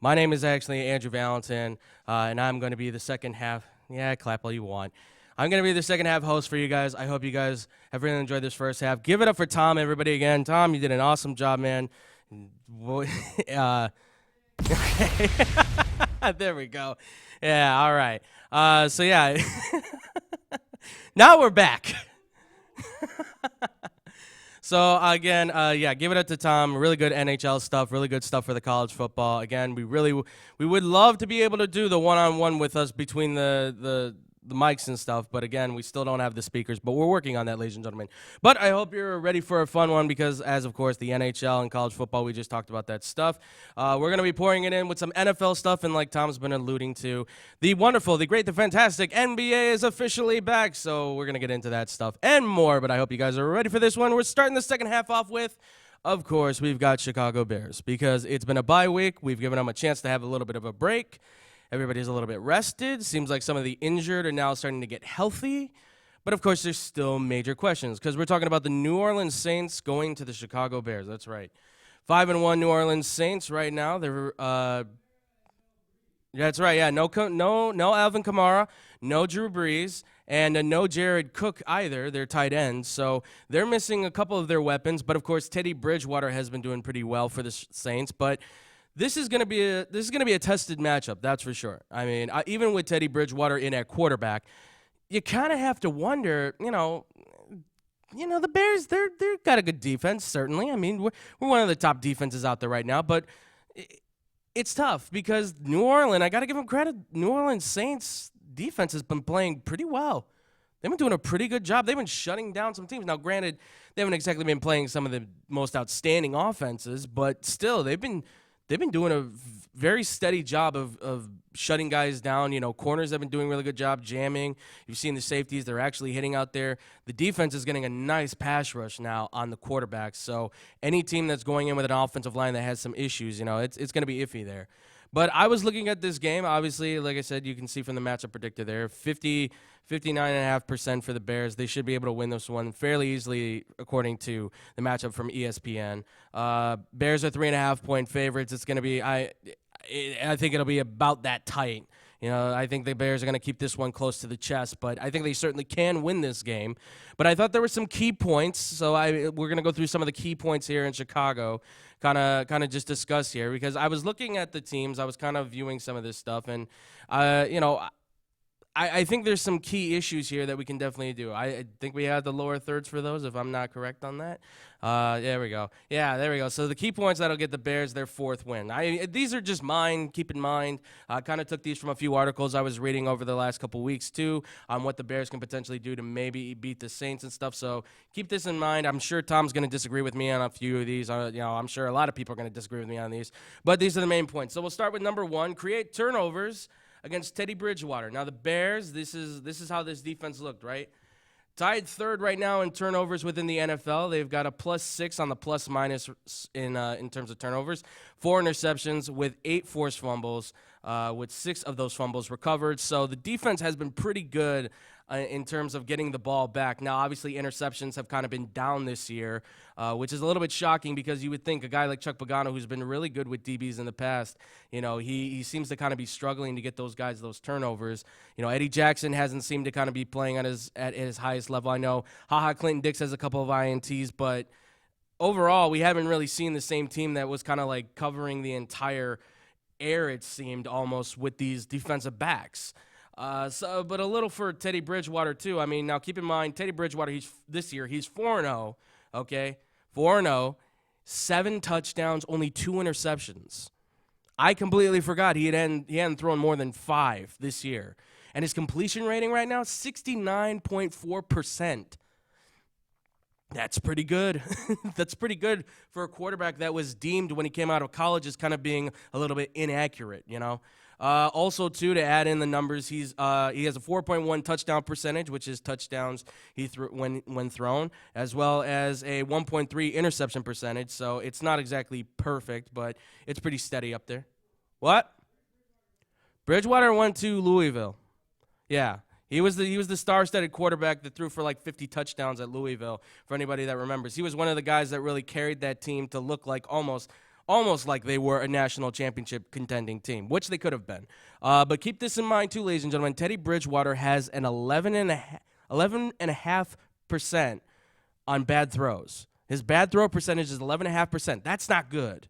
my name is actually Andrew Valentin, and I'm going to be the second half. Yeah, clap all you want. I'm going to be the second half host for you guys. I hope you guys have really enjoyed this first half. Give it up for Tom, everybody, again. Tom, you did an awesome job, man. Okay. There we go. Yeah, all right. So, yeah. Now we're back. So, again, give it up to Tom. Really good NHL stuff, really good stuff for the college football. Again, we would love to be able to do the one-on-one with us between the mics and stuff, but again, we still don't have the speakers, but we're working on that, ladies and gentlemen. But I hope you're ready for a fun one because, as of course, the NHL and college football, we just talked about that stuff. We're going to be pouring it in with some NFL stuff, and like Tom's been alluding to, the wonderful, the great, the fantastic NBA is officially back, so we're going to get into that stuff and more, but I hope you guys are ready for this one. We're starting the second half off with, of course, we've got Chicago Bears because it's been a bye week. We've given them a chance to have a little bit of a break. Everybody's a little bit rested. Seems like some of the injured are now starting to get healthy. But, of course, there's still major questions because we're talking about the New Orleans Saints going to the Chicago Bears. That's right. 5-1 New Orleans Saints right now. They're that's right, yeah. No Alvin Kamara, no Drew Brees, and no Jared Cook either, their tight ends. So they're missing a couple of their weapons. But, of course, Teddy Bridgewater has been doing pretty well for the Saints. But This is going to be a tested matchup, that's for sure. I mean, even with Teddy Bridgewater in at quarterback, you kind of have to wonder, the Bears, they're got a good defense, certainly. I mean, we're one of the top defenses out there right now, but it's tough because New Orleans, I got to give them credit, New Orleans Saints defense has been playing pretty well. They've been doing a pretty good job. They've been shutting down some teams. Now, granted, they haven't exactly been playing some of the most outstanding offenses, but still, they've been doing a very steady job of shutting guys down. Corners have been doing a really good job jamming. You've seen the safeties. They're actually hitting out there. The defense is getting a nice pass rush now on the quarterbacks. So any team that's going in with an offensive line that has some issues, it's going to be iffy there. But I was looking at this game. Obviously, like I said, you can see from the matchup predictor there, 59.5% for the Bears. They should be able to win this one fairly easily, according to the matchup from ESPN. Bears are 3.5-point favorites. It's going to be, I think it'll be about that tight. I think the Bears are going to keep this one close to the chest, but I think they certainly can win this game. But I thought there were some key points, so we're going to go through some of the key points here in Chicago, kind of just discuss here, because I was looking at the teams, I was kind of viewing some of this stuff, and I think there's some key issues here that we can definitely do. I think we have the lower thirds for those, if I'm not correct on that. There we go. Yeah, there we go. So the key points that'll get the Bears their fourth win. These are just mine. Keep in mind, I kind of took these from a few articles I was reading over the last couple weeks, too, on what the Bears can potentially do to maybe beat the Saints and stuff. So keep this in mind. I'm sure Tom's going to disagree with me on a few of these. I'm sure a lot of people are going to disagree with me on these. But these are the main points. So we'll start with number one, create turnovers against Teddy Bridgewater. Now the Bears, this is how this defense looked, right? Tied third right now in turnovers within the NFL. They've got a +6 on the plus-minus in terms of turnovers. 4 interceptions with 8 forced fumbles, with 6 of those fumbles recovered. So the defense has been pretty good in terms of getting the ball back. Now, obviously, interceptions have kind of been down this year, which is a little bit shocking because you would think a guy like Chuck Pagano, who's been really good with DBs in the past, he seems to kind of be struggling to get those guys those turnovers. Eddie Jackson hasn't seemed to kind of be playing at his highest level. I know Clinton Dix has a couple of INTs, but overall, we haven't really seen the same team that was kind of like covering the entire air, it seemed, almost with these defensive backs. But a little for Teddy Bridgewater, too. I mean, now keep in mind, Teddy Bridgewater, this year, he's 4-0, okay? 4-0, 7 touchdowns, only 2 interceptions. I completely forgot he hadn't thrown more than 5 this year. And his completion rating right now is 69.4%. That's pretty good. That's pretty good for a quarterback that was deemed when he came out of college as kind of being a little bit inaccurate, Also, too, to add in the numbers, he has a 4.1 touchdown percentage, which is touchdowns he threw when thrown, as well as a 1.3 interception percentage. So it's not exactly perfect, but it's pretty steady up there. What? Bridgewater went to Louisville. Yeah. He was the star-studded quarterback that threw for like 50 touchdowns at Louisville, for anybody that remembers. He was one of the guys that really carried that team to look like almost like they were a national championship contending team, which they could have been. But keep this in mind, too, ladies and gentlemen. Teddy Bridgewater has an 11.5% on bad throws. His bad throw percentage is 11.5%. That's not good.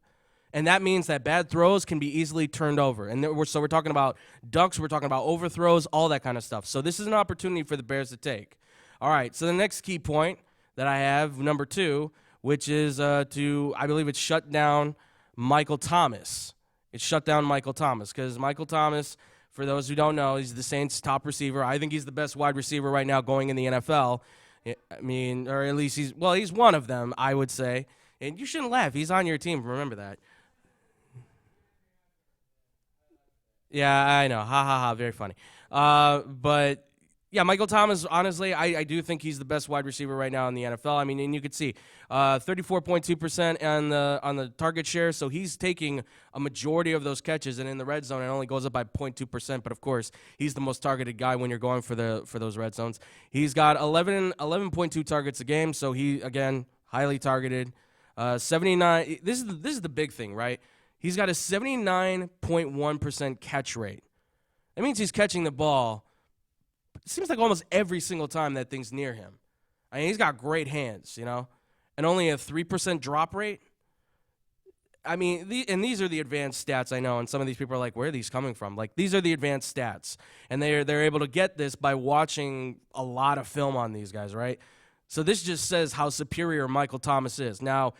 And that means that bad throws can be easily turned over. And we're talking about dunks, we're talking about overthrows, all that kind of stuff. So this is an opportunity for the Bears to take. All right, so the next key point that I have, number 2, which is I believe it's shut down Michael Thomas. It's shut down Michael Thomas because Michael Thomas, for those who don't know, he's the Saints' top receiver. I think he's the best wide receiver right now going in the NFL. I mean, or at least he's one of them, I would say. And you shouldn't laugh. He's on your team. Remember that. Yeah, I know. Ha, ha, ha. Very funny. But, yeah, Michael Thomas, honestly, I do think he's the best wide receiver right now in the NFL. I mean, and you could see 34.2% on the target share, so he's taking a majority of those catches, and in the red zone, it only goes up by 0.2%. But, of course, he's the most targeted guy when you're going for those red zones. He's got 11.2 targets a game, so he, again, highly targeted. 79. This is the big thing, right? He's got a 79.1% catch rate. That means he's catching the ball, it seems like almost every single time that thing's near him. I mean, he's got great hands, and only a 3% drop rate. I mean, these are the advanced stats, I know, and some of these people are like, where are these coming from? Like, these are the advanced stats, and they're able to get this by watching a lot of film on these guys, right? So this just says how superior Michael Thomas is. Now,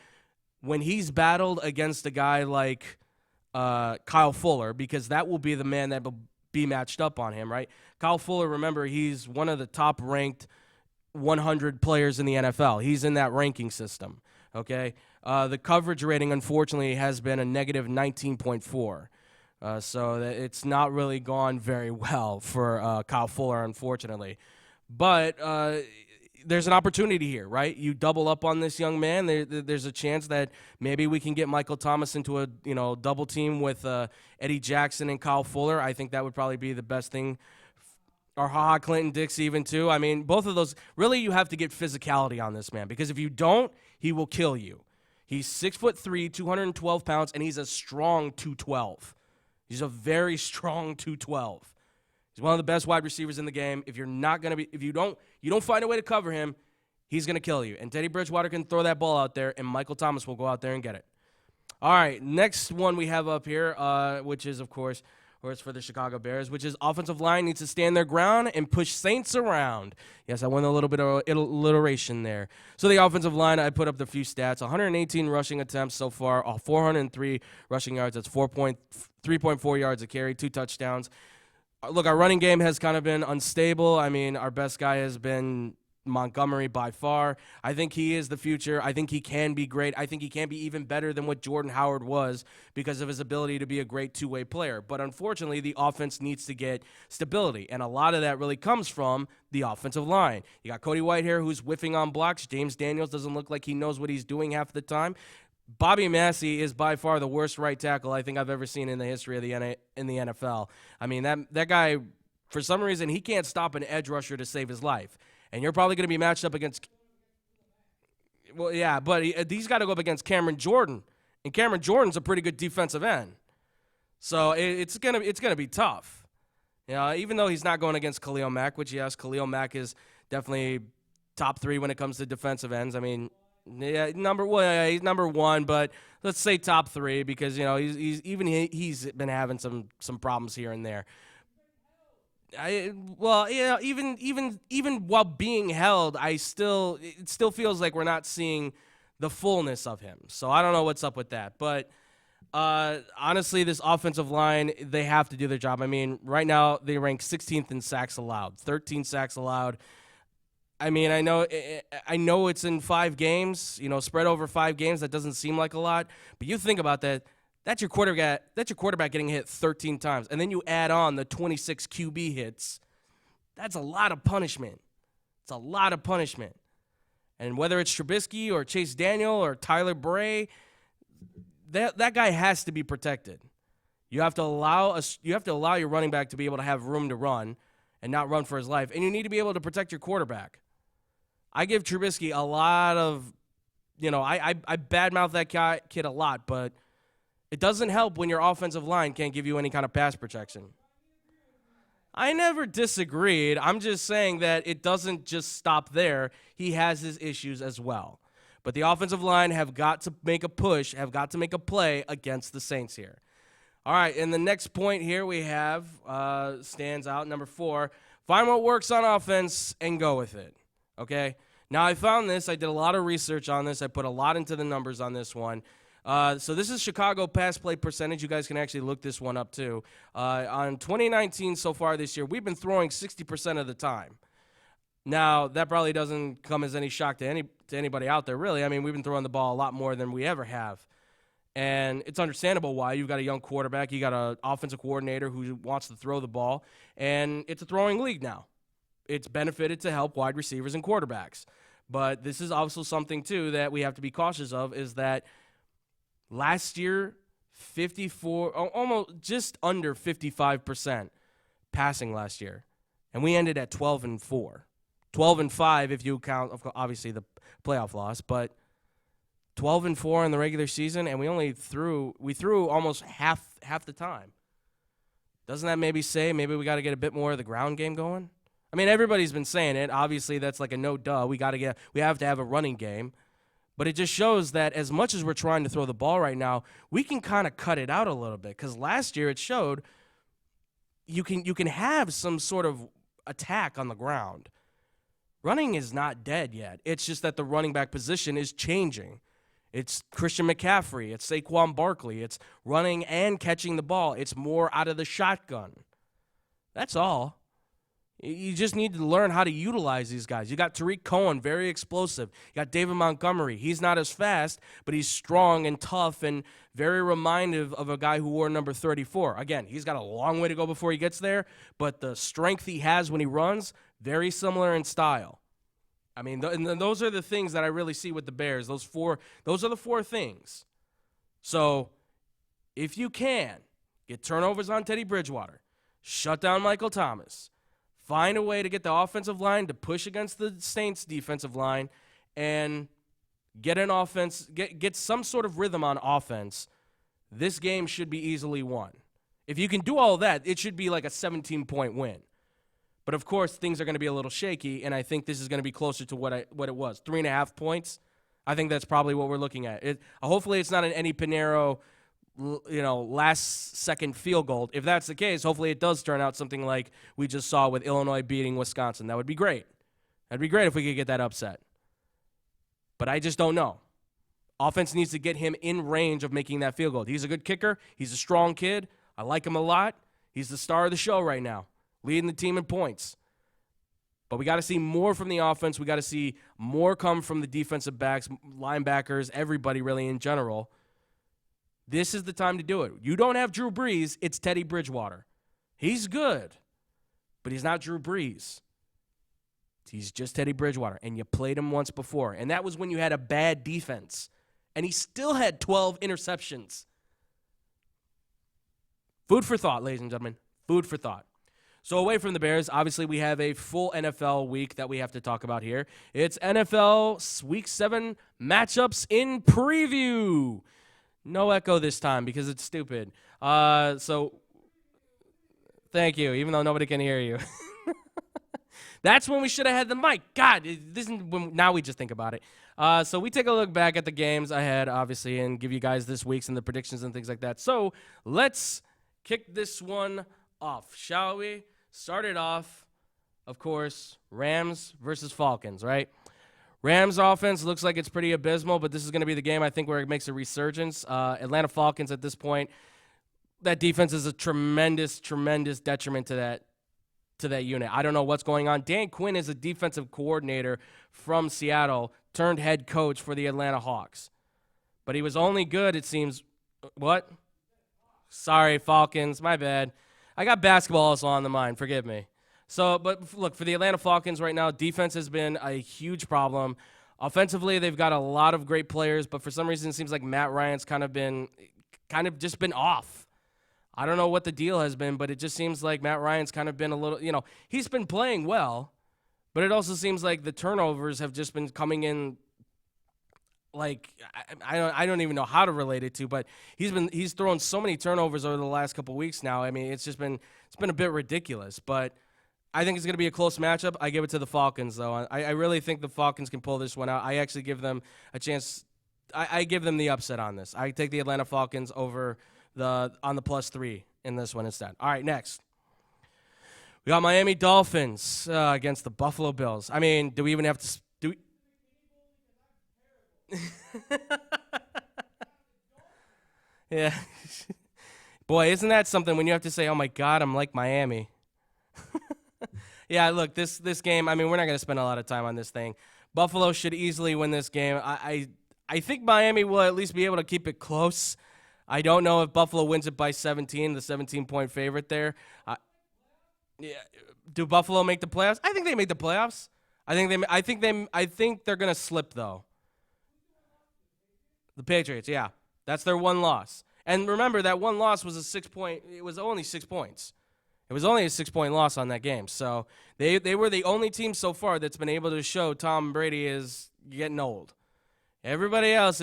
when he's battled against a guy like Kyle Fuller, because that will be the man that will be matched up on him, right? Kyle Fuller, remember, he's one of the top-ranked 100 players in the NFL. He's in that ranking system, okay? The coverage rating, unfortunately, has been a negative 19.4. So it's not really gone very well for Kyle Fuller, unfortunately. But there's an opportunity here, right? You double up on this young man. There's a chance that maybe we can get Michael Thomas into a double team with Eddie Jackson and Kyle Fuller. I think that would probably be the best thing. Or Ha-Ha Clinton-Dix even too. I mean, both of those. Really, you have to get physicality on this man because if you don't, he will kill you. He's 6'3", 212 pounds, and he's a strong 212. He's a very strong 212. He's one of the best wide receivers in the game. If you don't find a way to cover him, he's going to kill you. And Teddy Bridgewater can throw that ball out there, and Michael Thomas will go out there and get it. All right, next one we have up here, which is, of course, for the Chicago Bears, which is offensive line needs to stand their ground and push Saints around. Yes, I went a little bit of alliteration there. So the offensive line, I put up the few stats. 118 rushing attempts so far, 403 rushing yards. That's 3.4 yards a carry, 2 touchdowns. Look, our running game has kind of been unstable. I mean, our best guy has been Montgomery by far. I think he is the future. I think he can be great. I think he can be even better than what Jordan Howard was because of his ability to be a great two-way player. But unfortunately, the offense needs to get stability, and a lot of that really comes from the offensive line. You got Cody Whitehair, who's whiffing on blocks. James Daniels doesn't look like he knows what he's doing half the time. Bobby Massey is by far the worst right tackle I think I've ever seen in the history of the NFL. I mean, that guy, for some reason, he can't stop an edge rusher to save his life. And you're probably going to be matched up against – well, yeah, but he's got to go up against Cameron Jordan. And Cameron Jordan's a pretty good defensive end. So it's gonna be tough. Even though he's not going against Khalil Mack, which, yes, Khalil Mack is definitely top 3 when it comes to defensive ends. I mean – yeah, he's number 1, but let's say top 3 because he's been having some problems here and there. Even while being held, it still feels like we're not seeing the fullness of him. So I don't know what's up with that, but honestly, this offensive line, they have to do their job. I mean, right now they rank 16th in sacks allowed, 13 sacks allowed. I mean, I know it's in 5 games, spread over 5 games. That doesn't seem like a lot, but you think about that. That's your quarterback getting hit 13 times, and then you add on the 26 QB hits. That's a lot of punishment. It's a lot of punishment. And whether it's Trubisky or Chase Daniel or Tyler Bray, that guy has to be protected. You have to allow your running back to be able to have room to run. and not run for his life. And you need to be able to protect your quarterback. I give Trubisky a lot of, I badmouth that kid a lot, but it doesn't help when your offensive line can't give you any kind of pass protection. I never disagreed. I'm just saying that it doesn't just stop there. He has his issues as well. But the offensive line have got to make a push, have got to make a play against the Saints here. All right, and the next point here we have stands out, number 4. Find what works on offense and go with it, okay? Now, I found this. I did a lot of research on this. I put a lot into the numbers on this one. So this is Chicago pass play percentage. You guys can actually look this one up, too. On 2019 so far this year, we've been throwing 60% of the time. Now, that probably doesn't come as any shock to anybody out there, really. I mean, we've been throwing the ball a lot more than we ever have. And it's understandable why. You've got a young quarterback. You got an offensive coordinator who wants to throw the ball. And it's a throwing league now. It's benefited to help wide receivers and quarterbacks. But this is also something, too, that we have to be cautious of, is that last year, 54, almost just under 55% passing last year. And we ended at 12-4. 12-5 if you count, obviously, the playoff loss. But 12-4 in the regular season, and we threw almost half the time. Doesn't that maybe say maybe we got to get a bit more of the ground game going? I mean, everybody's been saying it. Obviously, that's like a no duh. We have to have a running game. But it just shows that as much as we're trying to throw the ball right now, we can kind of cut it out a little bit. Because last year it showed you can have some sort of attack on the ground. Running is not dead yet. It's just that the running back position is changing. It's Christian McCaffrey. It's Saquon Barkley. It's running and catching the ball. It's more out of the shotgun. That's all. You just need to learn how to utilize these guys. You got Tariq Cohen, very explosive. You got David Montgomery. He's not as fast, but he's strong and tough and very reminded of a guy who wore number 34. Again, he's got a long way to go before he gets there, but the strength he has when he runs, very similar in style. I mean, and those are the things that I really see with the Bears. Those are the 4 things. So if you can, get turnovers on Teddy Bridgewater, shut down Michael Thomas, find a way to get the offensive line to push against the Saints defensive line, and get an offense, get some sort of rhythm on offense, this game should be easily won. If you can do all that, it should be like a 17-point win. But, of course, things are going to be a little shaky, and I think this is going to be closer to what it was. 3.5 points, I think that's probably what we're looking at. Hopefully it's not an Eddie Pinheiro, last-second field goal. If that's the case, hopefully it does turn out something like we just saw with Illinois beating Wisconsin. That would be great. That'd be great if we could get that upset. But I just don't know. Offense needs to get him in range of making that field goal. He's a good kicker. He's a strong kid. I like him a lot. He's the star of the show right now, leading the team in points. But we got to see more from the offense. We got to see more come from the defensive backs, linebackers, everybody really in general. This is the time to do it. You don't have Drew Brees, it's Teddy Bridgewater. He's good, but he's not Drew Brees. He's just Teddy Bridgewater, and you played him once before, and that was when you had a bad defense, and he still had 12 interceptions. Food for thought, ladies and gentlemen. Food for thought. So away from the Bears, obviously we have a full NFL week that we have to talk about here. It's NFL Week 7 matchups in preview. No echo this time because it's stupid. So thank you, even though nobody can hear you. That's when we should have had the mic. God, this is now we just think about it. So we take a look back at the games ahead, obviously, and give you guys this week's and the predictions and things like that. So let's kick this one off, shall we? Start it off, of course, Rams versus Falcons, right? Rams offense looks like it's pretty abysmal, but this is going to be the game, I think, where it makes a resurgence. Atlanta Falcons at this point, that defense is a tremendous, tremendous detriment to that unit. I don't know what's going on. Dan Quinn is a defensive coordinator from Seattle, turned head coach for the Atlanta Hawks. But he was only good, it seems. What? Sorry, Falcons. My bad. I got basketball also on the mind. Forgive me. So, but look, for the Atlanta Falcons right now, defense has been a huge problem. Offensively, they've got a lot of great players, but for some reason it seems like Matt Ryan's kind of just been off. I don't know what the deal has been, but it just seems like Matt Ryan's kind of been a little, he's been playing well, but it also seems like the turnovers have just been coming in. Like I don't even know how to relate it to, but he's thrown so many turnovers over the last couple of weeks now. I mean, it's been a bit ridiculous, but I think it's going to be a close matchup. I give it to the Falcons, though. I really think the Falcons can pull this one out. I actually give them a chance. I give them the upset on this. I take the Atlanta Falcons over on the +3 in this one instead. All right, next. We got Miami Dolphins against the Buffalo Bills. I mean, do we even have to do we? Yeah. Boy, isn't that something when you have to say, oh, my God, I'm like Miami. Yeah, look, this game, I mean, we're not going to spend a lot of time on this thing. Buffalo should easily win this game. I think Miami will at least be able to keep it close. I don't know if Buffalo wins it by 17, the 17-point favorite there. Yeah, do Buffalo make the playoffs? I think they make the playoffs. I think they're going to slip, though. The Patriots, yeah. That's their one loss. And remember, that one loss was it was only 6 points. It was only a 6-point loss on that game. So they were the only team so far that's been able to show Tom Brady is getting old. Everybody else,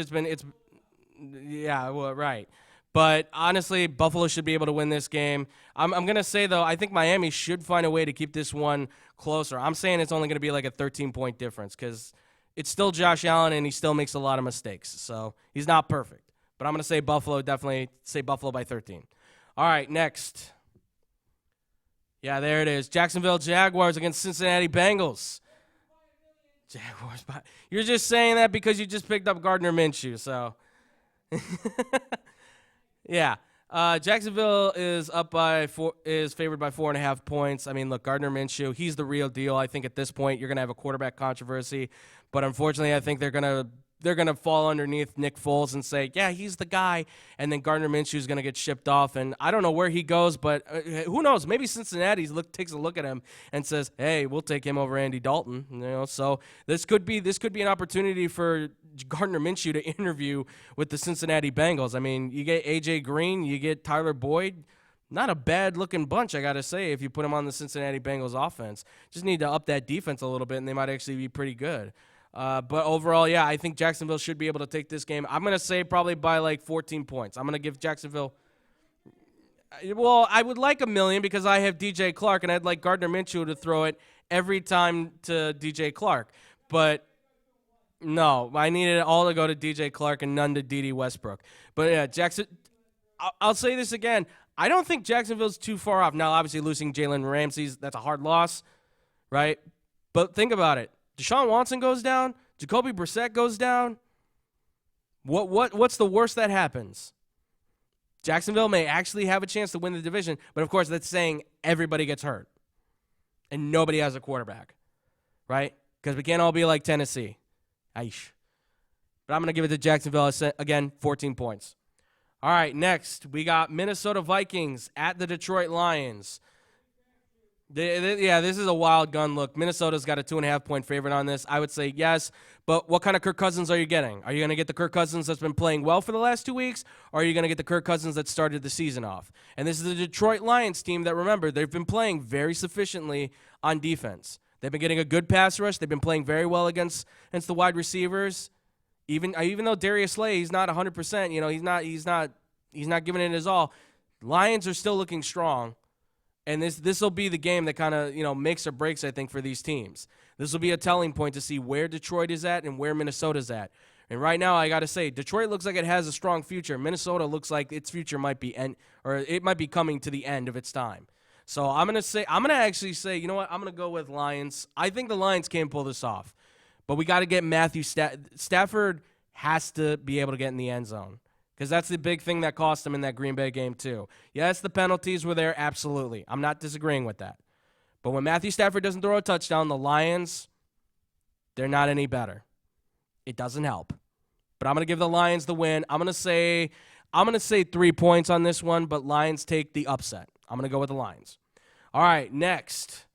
right. But honestly, Buffalo should be able to win this game. I'm going to say, though, I think Miami should find a way to keep this one closer. I'm saying it's only going to be like a 13-point difference because it's still Josh Allen and he still makes a lot of mistakes. So he's not perfect. But I'm going to say Buffalo, definitely say Buffalo by 13. All right, next. Yeah, there it is. Jacksonville Jaguars against Cincinnati Bengals. Jaguars. You're just saying that because you just picked up Gardner Minshew, so. Yeah. Jacksonville is is favored by 4.5 points. I mean, look, Gardner Minshew, he's the real deal. I think at this point you're going to have a quarterback controversy, but unfortunately I think they're going to fall underneath Nick Foles and say, yeah, he's the guy, and then Gardner Minshew is going to get shipped off, and I don't know where he goes, but who knows? Maybe Cincinnati takes a look at him and says, hey, we'll take him over Andy Dalton. So this could be an opportunity for Gardner Minshew to interview with the Cincinnati Bengals. I mean, you get A.J. Green, you get Tyler Boyd. Not a bad-looking bunch, I got to say, if you put them on the Cincinnati Bengals offense. Just need to up that defense a little bit, and they might actually be pretty good. But overall, yeah, I think Jacksonville should be able to take this game. I'm going to say probably by like 14 points. I'm going to give Jacksonville. Well, I would like 1 million because I have DJ Clark, and I'd like Gardner Minshew to throw it every time to DJ Clark. But no, I needed it all to go to DJ Clark and none to D.D. Westbrook. But yeah, I'll say this again. I don't think Jacksonville's too far off. Now, obviously, losing Jalen Ramsey, that's a hard loss, right? But think about it. Deshaun Watson goes down. Jacoby Brissett goes down. What's the worst that happens? Jacksonville may actually have a chance to win the division, but of course that's saying everybody gets hurt and nobody has a quarterback, right? Because we can't all be like Tennessee. Aish. But I'm going to give it to Jacksonville again, 14 points. All right, next we got Minnesota Vikings at the Detroit Lions. Yeah, this is a wild gun look. Minnesota's got a 2.5-point favorite on this. I would say yes, but what kind of Kirk Cousins are you getting? Are you going to get the Kirk Cousins that's been playing well for the last 2 weeks, or are you going to get the Kirk Cousins that started the season off? And this is the Detroit Lions team that, remember, they've been playing very sufficiently on defense. They've been getting a good pass rush. They've been playing very well against the wide receivers. Even though Darius Slay, he's not 100%, he's not giving it his all. Lions are still looking strong. And this will be the game that kind of, makes or breaks, I think, for these teams. This will be a telling point to see where Detroit is at and where Minnesota's at. And right now, I got to say, Detroit looks like it has a strong future. Minnesota looks like its future might be it might be coming to the end of its time. So I'm going to actually say, you know what? I'm going to go with Lions. I think the Lions can pull this off. But we got to get Matthew Stafford has to be able to get in the end zone. Because that's the big thing that cost them in that Green Bay game, too. Yes, the penalties were there, absolutely. I'm not disagreeing with that. But when Matthew Stafford doesn't throw a touchdown, the Lions, they're not any better. It doesn't help. But I'm going to give the Lions the win. I'm going to say 3 points on this one, but Lions take the upset. I'm going to go with the Lions. All right, next.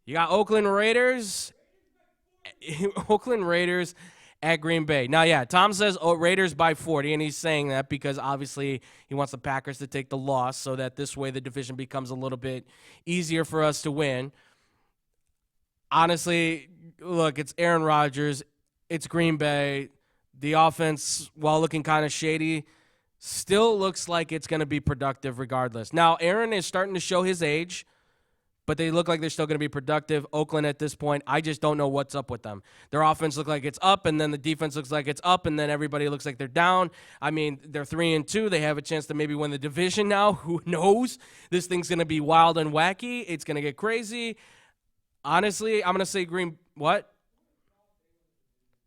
You got Oakland Raiders at Green Bay. Now, yeah, Tom says Raiders by 40, and he's saying that because obviously he wants the Packers to take the loss so that this way the division becomes a little bit easier for us to win. Honestly, look, it's Aaron Rodgers. It's Green Bay. The offense, while looking kind of shady, still looks like it's going to be productive regardless. Now, Aaron is starting to show his age, but they look like they're still going to be productive. Oakland at this point, I just don't know what's up with them. Their offense looks like it's up, and then the defense looks like it's up, and then everybody looks like they're down. I mean, they're 3-2. They have a chance to maybe win the division now. Who knows? This thing's going to be wild and wacky. It's going to get crazy. Honestly, I'm going to say what?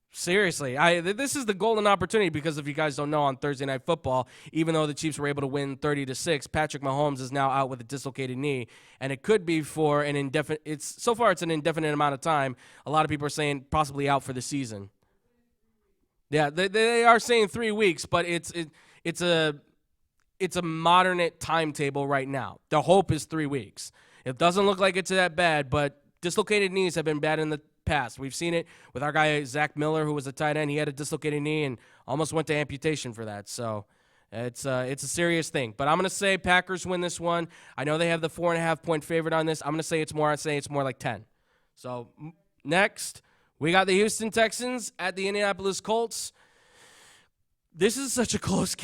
Seriously, this is the golden opportunity because if you guys don't know, on Thursday Night Football, even though the Chiefs were able to win 30-6, Patrick Mahomes is now out with a dislocated knee, and it could be for an indefinite. So far it's an indefinite amount of time. A lot of people are saying possibly out for the season. Yeah, they are saying 3 weeks, but it's a modern timetable right now. The hope is 3 weeks. It doesn't look like it's that bad, but dislocated knees have been bad in the past. We've seen it with our guy Zach Miller, who was a tight end. He had a dislocated knee and almost went to amputation for that. So it's a serious thing. But I'm going to say Packers win this one. I know they have the 4.5-point favorite on this. I'm going to say it's more. I say it's more like 10. So next, we got the Houston Texans at the Indianapolis Colts. This is such a close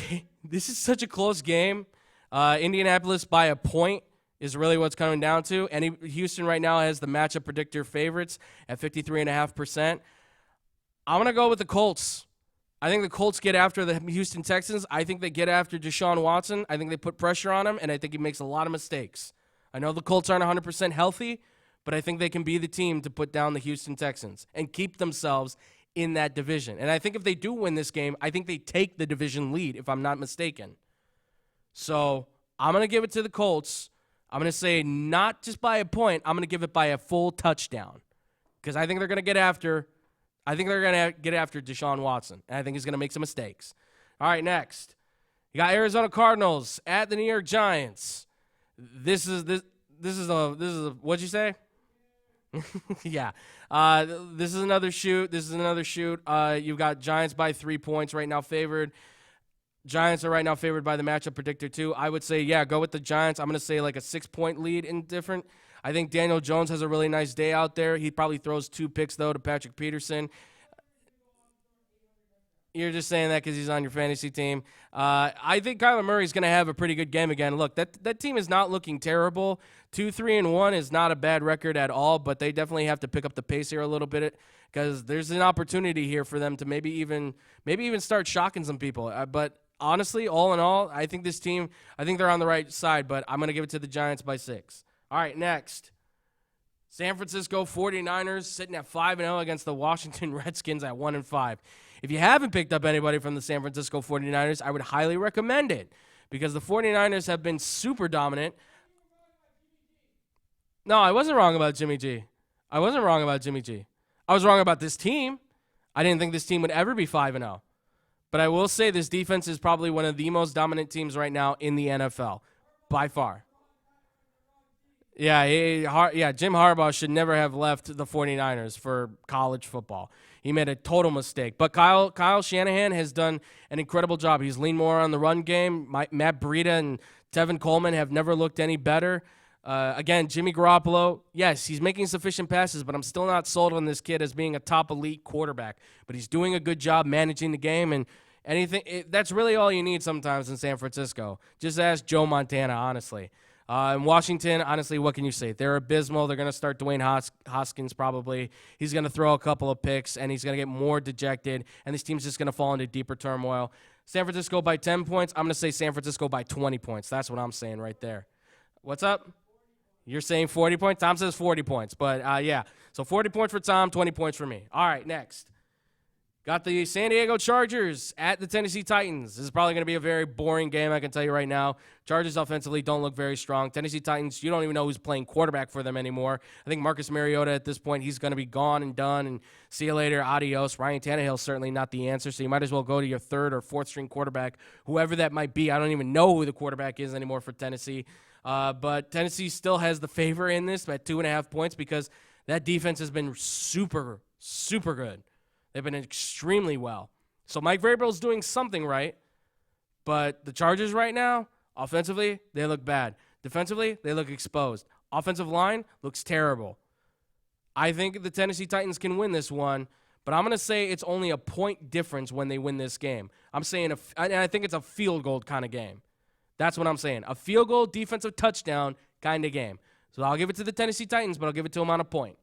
game. Indianapolis by a point is really what's coming down to. And Houston right now has the matchup predictor favorites at 53.5%. I'm going to go with the Colts. I think the Colts get after the Houston Texans. I think they get after Deshaun Watson. I think they put pressure on him, and I think he makes a lot of mistakes. I know the Colts aren't 100% healthy, but I think they can be the team to put down the Houston Texans and keep themselves in that division. And I think if they do win this game, I think they take the division lead, if I'm not mistaken. So I'm going to give it to the Colts. I'm going to say not just by a point. I'm going to give it by a full touchdown because I think they're going to get after. I think they're going to get after Deshaun Watson, and I think he's going to make some mistakes. All right, next, you got Arizona Cardinals at the New York Giants. This is a what'd you say? Yeah. This is another shoot. You've got Giants by 3 points right now favored. Giants are right now favored by the matchup predictor, too. I would say, yeah, go with the Giants. I'm going to say like a 6-point lead in different. I think Daniel Jones has a really nice day out there. He probably throws 2 picks, though, to Patrick Peterson. You're just saying that because he's on your fantasy team. I think Kyler Murray's going to have a pretty good game again. Look, that team is not looking terrible. 2-3-1 is not a bad record at all, but they definitely have to pick up the pace here a little bit because there's an opportunity here for them to maybe even start shocking some people. But honestly, all in all, I think this team, I think they're on the right side, but I'm going to give it to the Giants by 6. All right, next. San Francisco 49ers sitting at 5-0 against the Washington Redskins at 1-5. If you haven't picked up anybody from the San Francisco 49ers, I would highly recommend it because the 49ers have been super dominant. No, I wasn't wrong about Jimmy G. I was wrong about this team. I didn't think this team would ever be 5-0. But I will say this defense is probably one of the most dominant teams right now in the NFL, by far. Yeah, Jim Harbaugh should never have left the 49ers for college football. He made a total mistake. But Kyle Shanahan has done an incredible job. He's leaned more on the run game. Matt Breida and Tevin Coleman have never looked any better. Again, Jimmy Garoppolo, yes, he's making sufficient passes, but I'm still not sold on this kid as being a top elite quarterback. But he's doing a good job managing the game, and that's really all you need sometimes in San Francisco. Just ask Joe Montana, honestly. In Washington, honestly, what can you say? They're abysmal. They're going to start Dwayne Hoskins probably. He's going to throw a couple of picks, and he's going to get more dejected, and this team's just going to fall into deeper turmoil. San Francisco by 10 points. I'm going to say San Francisco by 20 points. That's what I'm saying right there. What's up? You're saying 40 points? Tom says 40 points. But, yeah. So 40 points for Tom, 20 points for me. All right, next. Got the San Diego Chargers at the Tennessee Titans. This is probably going to be a very boring game, I can tell you right now. Chargers offensively don't look very strong. Tennessee Titans, you don't even know who's playing quarterback for them anymore. I think Marcus Mariota at this point, he's going to be gone and done, and see you later, adios. Ryan Tannehill's certainly not the answer, so you might as well go to your third or fourth string quarterback, whoever that might be. I don't even know who the quarterback is anymore for Tennessee. But Tennessee still has the favor in this at 2.5 points because that defense has been super, super good. They've been extremely well. So Mike Vrabel's doing something right, but the Chargers right now, offensively, they look bad. Defensively, they look exposed. Offensive line looks terrible. I think the Tennessee Titans can win this one, but I'm going to say it's only a point difference when they win this game. I'm saying, and I think it's a field goal kind of game. That's what I'm saying. A field goal, defensive touchdown kind of game. So I'll give it to the Tennessee Titans, but I'll give it to them on a point.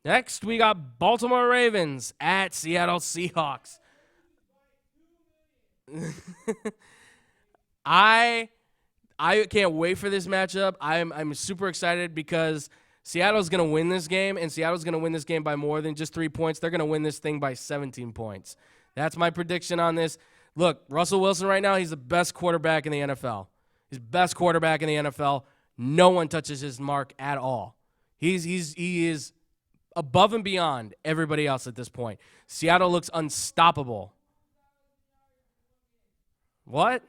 Next, we got Baltimore Ravens at Seattle Seahawks. I can't wait for this matchup. I'm super excited because Seattle's going to win this game, and Seattle's going to win this game by more than just 3 points. They're going to win this thing by 17 points. That's my prediction on this. Look, Russell Wilson right now, he's the best quarterback in the NFL. He's the best quarterback in the NFL. No one touches his mark at all. He is above and beyond everybody else at this point. Seattle looks unstoppable. What?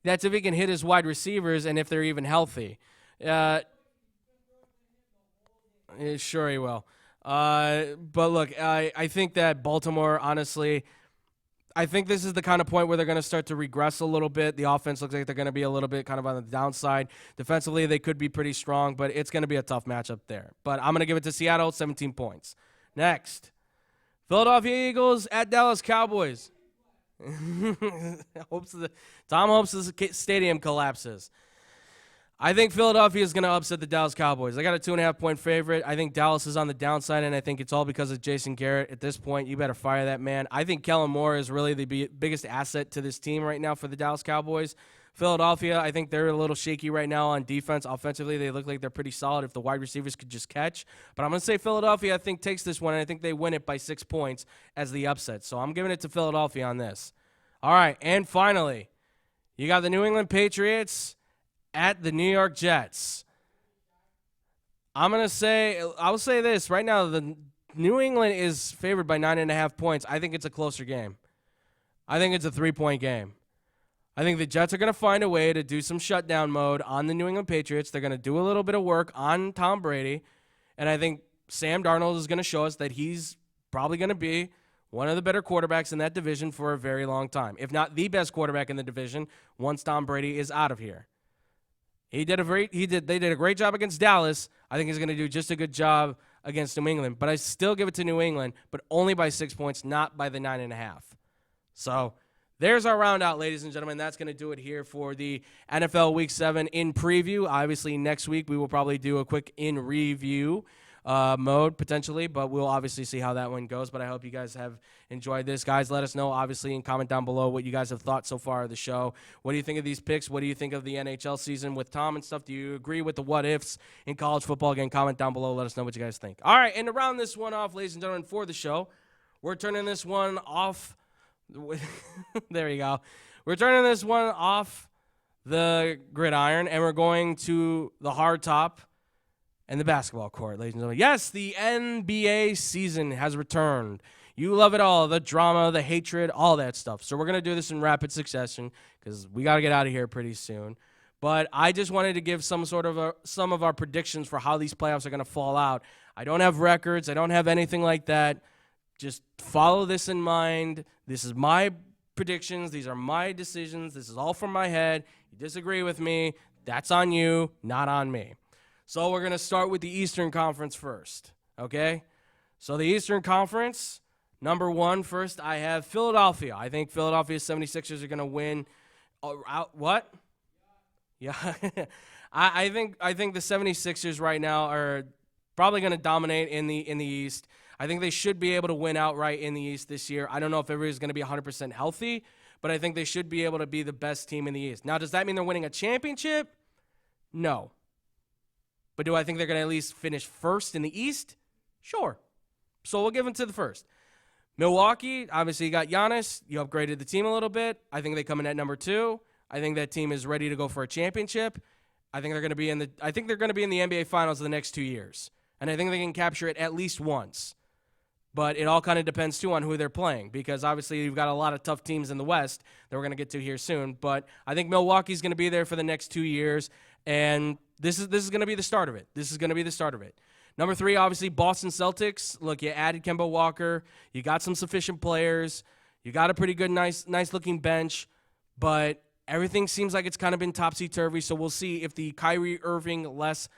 That's if he can hit his wide receivers and if they're even healthy. Sure he will. But look, I think that Baltimore, honestly, I think this is the kind of point where they're going to start to regress a little bit. The offense looks like they're going to be a little bit kind of on the downside. Defensively, they could be pretty strong, but it's going to be a tough matchup there. But I'm going to give it to Seattle, 17 points. Next, Philadelphia Eagles at Dallas Cowboys. Tom hopes the stadium collapses. I think Philadelphia is going to upset the Dallas Cowboys. I got a 2.5-point favorite. I think Dallas is on the downside, and I think it's all because of Jason Garrett. At this point, you better fire that man. I think Kellen Moore is really the biggest asset to this team right now for the Dallas Cowboys. Philadelphia, I think they're a little shaky right now on defense. Offensively, they look like they're pretty solid if the wide receivers could just catch. But I'm going to say Philadelphia, I think, takes this one, and I think they win it by 6 points as the upset. So I'm giving it to Philadelphia on this. All right, and finally, you got the New England Patriots at the New York Jets. I will say this. Right now, the New England is favored by 9.5 points. I think it's a closer game. I think it's a 3-point game. I think the Jets are going to find a way to do some shutdown mode on the New England Patriots. They're going to do a little bit of work on Tom Brady. And I think Sam Darnold is going to show us that he's probably going to be one of the better quarterbacks in that division for a very long time. If not the best quarterback in the division once Tom Brady is out of here. They did a great job against Dallas. I think he's going to do just a good job against New England. But I still give it to New England, but only by 6 points, not by the 9.5. So there's our round out, ladies and gentlemen. That's going to do it here for the NFL Week 7 in preview. Obviously, next week we will probably do a quick in-review mode potentially, but we'll obviously see how that one goes. But I hope you guys have enjoyed this. Guys, let us know, obviously, and comment down below what you guys have thought so far of the show. What do you think of these picks? What do you think of the NHL season with Tom and stuff? Do you agree with the what-ifs in college football? Again, comment down below. Let us know what you guys think. All right, and to round this one off, ladies and gentlemen, for the show, we're turning this one off. There you go. We're turning this one off the gridiron, and we're going to the hard top and the basketball court, ladies and gentlemen. Yes, the NBA season has returned. You love it all, the drama, the hatred, all that stuff. So we're going to do this in rapid succession because we got to get out of here pretty soon. But I just wanted to give some of our predictions for how these playoffs are going to fall out. I don't have records. I don't have anything like that. Just follow this in mind. This is my predictions. These are my decisions. This is all from my head. You disagree with me, that's on you, not on me. So we're going to start with the Eastern Conference first, okay? So the Eastern Conference, number one first, I have Philadelphia. I think Philadelphia 76ers are going to win. What? Yeah. I think the 76ers right now are probably going to dominate in the East. I think they should be able to win outright in the East this year. I don't know if everybody's going to be 100% healthy, but I think they should be able to be the best team in the East. Now, does that mean they're winning a championship? No. But do I think they're going to at least finish first in the East? Sure. So we'll give them to the first. Milwaukee, obviously you got Giannis. You upgraded the team a little bit. I think they come in at number 2. I think that team is ready to go for a championship. I think they're going to be in the NBA Finals in the next 2 years. And I think they can capture it at least once. But it all kind of depends, too, on who they're playing because, obviously, you've got a lot of tough teams in the West that we're going to get to here soon. But I think Milwaukee's going to be there for the next 2 years, and this is going to be the start of it. This is going to be the start of it. Number 3, obviously, Boston Celtics. Look, you added Kemba Walker. You got some sufficient players. You got a pretty good, nice-looking bench. But everything seems like it's kind of been topsy-turvy, so we'll see if the Kyrie Irving less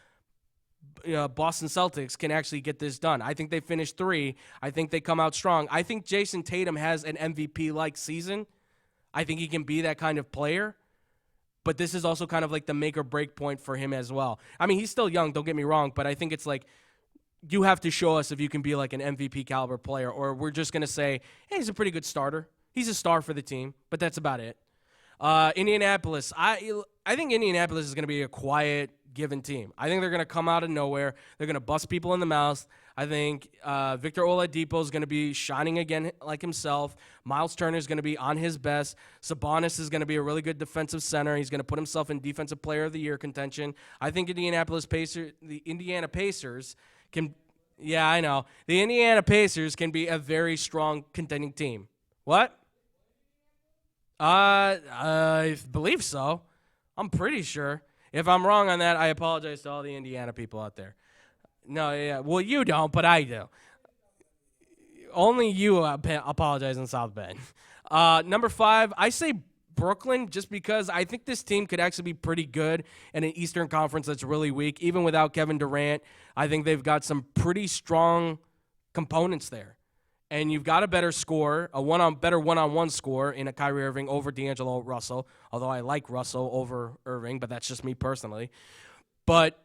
Boston Celtics can actually get this done. I think they finish 3. I think they come out strong. I think Jason Tatum has an MVP-like season. I think he can be that kind of player. But this is also kind of like the make or break point for him as well. I mean, he's still young, don't get me wrong, but I think it's like you have to show us if you can be like an MVP caliber player, or we're just going to say, hey, he's a pretty good starter. He's a star for the team, but that's about it. Indianapolis. I think Indianapolis is going to be a quiet, given team. I think they're going to come out of nowhere. They're going to bust people in the mouth. I think Victor Oladipo is going to be shining again like himself. Miles Turner is going to be on his best. Sabonis is going to be a really good defensive center. He's going to put himself in Defensive Player of the Year contention. I think the Indiana Pacers can, yeah, I know. The Indiana Pacers can be a very strong contending team. What? I believe so. I'm pretty sure. If I'm wrong on that, I apologize to all the Indiana people out there. No, yeah. Well, you don't, but I do. Only you apologize in South Bend. Number 5, I say Brooklyn just because I think this team could actually be pretty good in an Eastern Conference that's really weak. Even without Kevin Durant, I think they've got some pretty strong components there. And you've got a better scorer, better one-on-one scorer in a Kyrie Irving over D'Angelo Russell, although I like Russell over Irving, but that's just me personally. But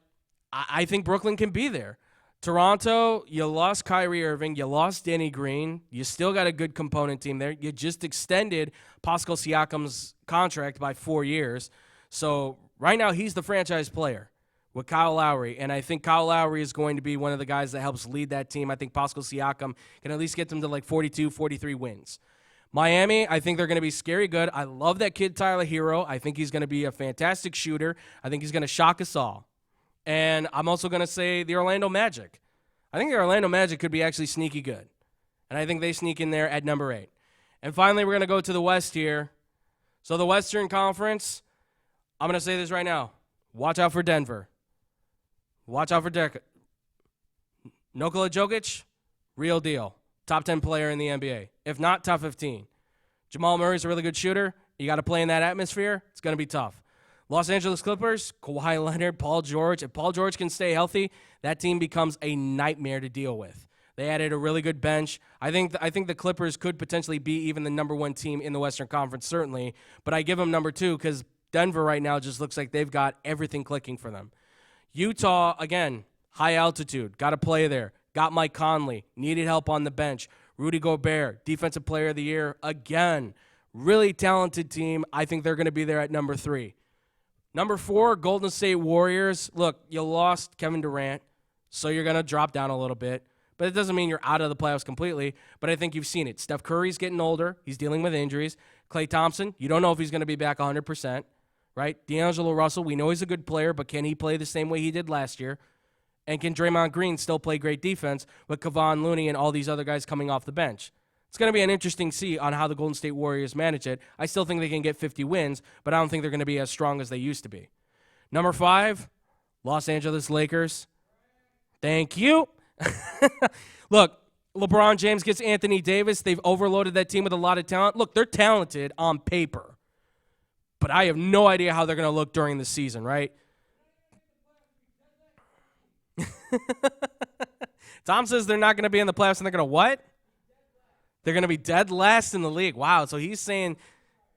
I think Brooklyn can be there. Toronto, you lost Kyrie Irving, you lost Danny Green, you still got a good component team there. You just extended Pascal Siakam's contract by 4 years. So right now he's the franchise player with Kyle Lowry, and I think Kyle Lowry is going to be one of the guys that helps lead that team. I think Pascal Siakam can at least get them to like 42, 43 wins. Miami, I think they're going to be scary good. I love that kid Tyler Hero. I think he's going to be a fantastic shooter. I think he's going to shock us all. And I'm also going to say the Orlando Magic. I think the Orlando Magic could be actually sneaky good. And I think they sneak in there at number 8. And finally, we're going to go to the West here. So the Western Conference, I'm going to say this right now. Watch out for Denver. Watch out for Nikola Jokic, real deal. Top 10 player in the NBA. If not, top 15. Jamal Murray's a really good shooter. You got to play in that atmosphere. It's going to be tough. Los Angeles Clippers, Kawhi Leonard, Paul George. If Paul George can stay healthy, that team becomes a nightmare to deal with. They added a really good bench. I think the Clippers could potentially be even the number 1 team in the Western Conference, certainly. But I give them number 2 because Denver right now just looks like they've got everything clicking for them. Utah, again, high altitude. Got to play there. Got Mike Conley. Needed help on the bench. Rudy Gobert, Defensive Player of the Year. Again, really talented team. I think they're going to be there at number 3. Number 4, Golden State Warriors. Look, you lost Kevin Durant, so you're going to drop down a little bit. But it doesn't mean you're out of the playoffs completely. But I think you've seen it. Steph Curry's getting older. He's dealing with injuries. Klay Thompson, you don't know if he's going to be back 100%. Right? D'Angelo Russell, we know he's a good player, but can he play the same way he did last year? And can Draymond Green still play great defense with Kevon Looney and all these other guys coming off the bench? It's going to be an interesting see on how the Golden State Warriors manage it. I still think they can get 50 wins, but I don't think they're going to be as strong as they used to be. Number 5, Los Angeles Lakers. Thank you. Look, LeBron James gets Anthony Davis. They've overloaded that team with a lot of talent. Look, they're talented on paper. But I have no idea how they're going to look during the season, right? Tom says they're not going to be in the playoffs and they're going to what? They're going to be dead last in the league. Wow, so he's saying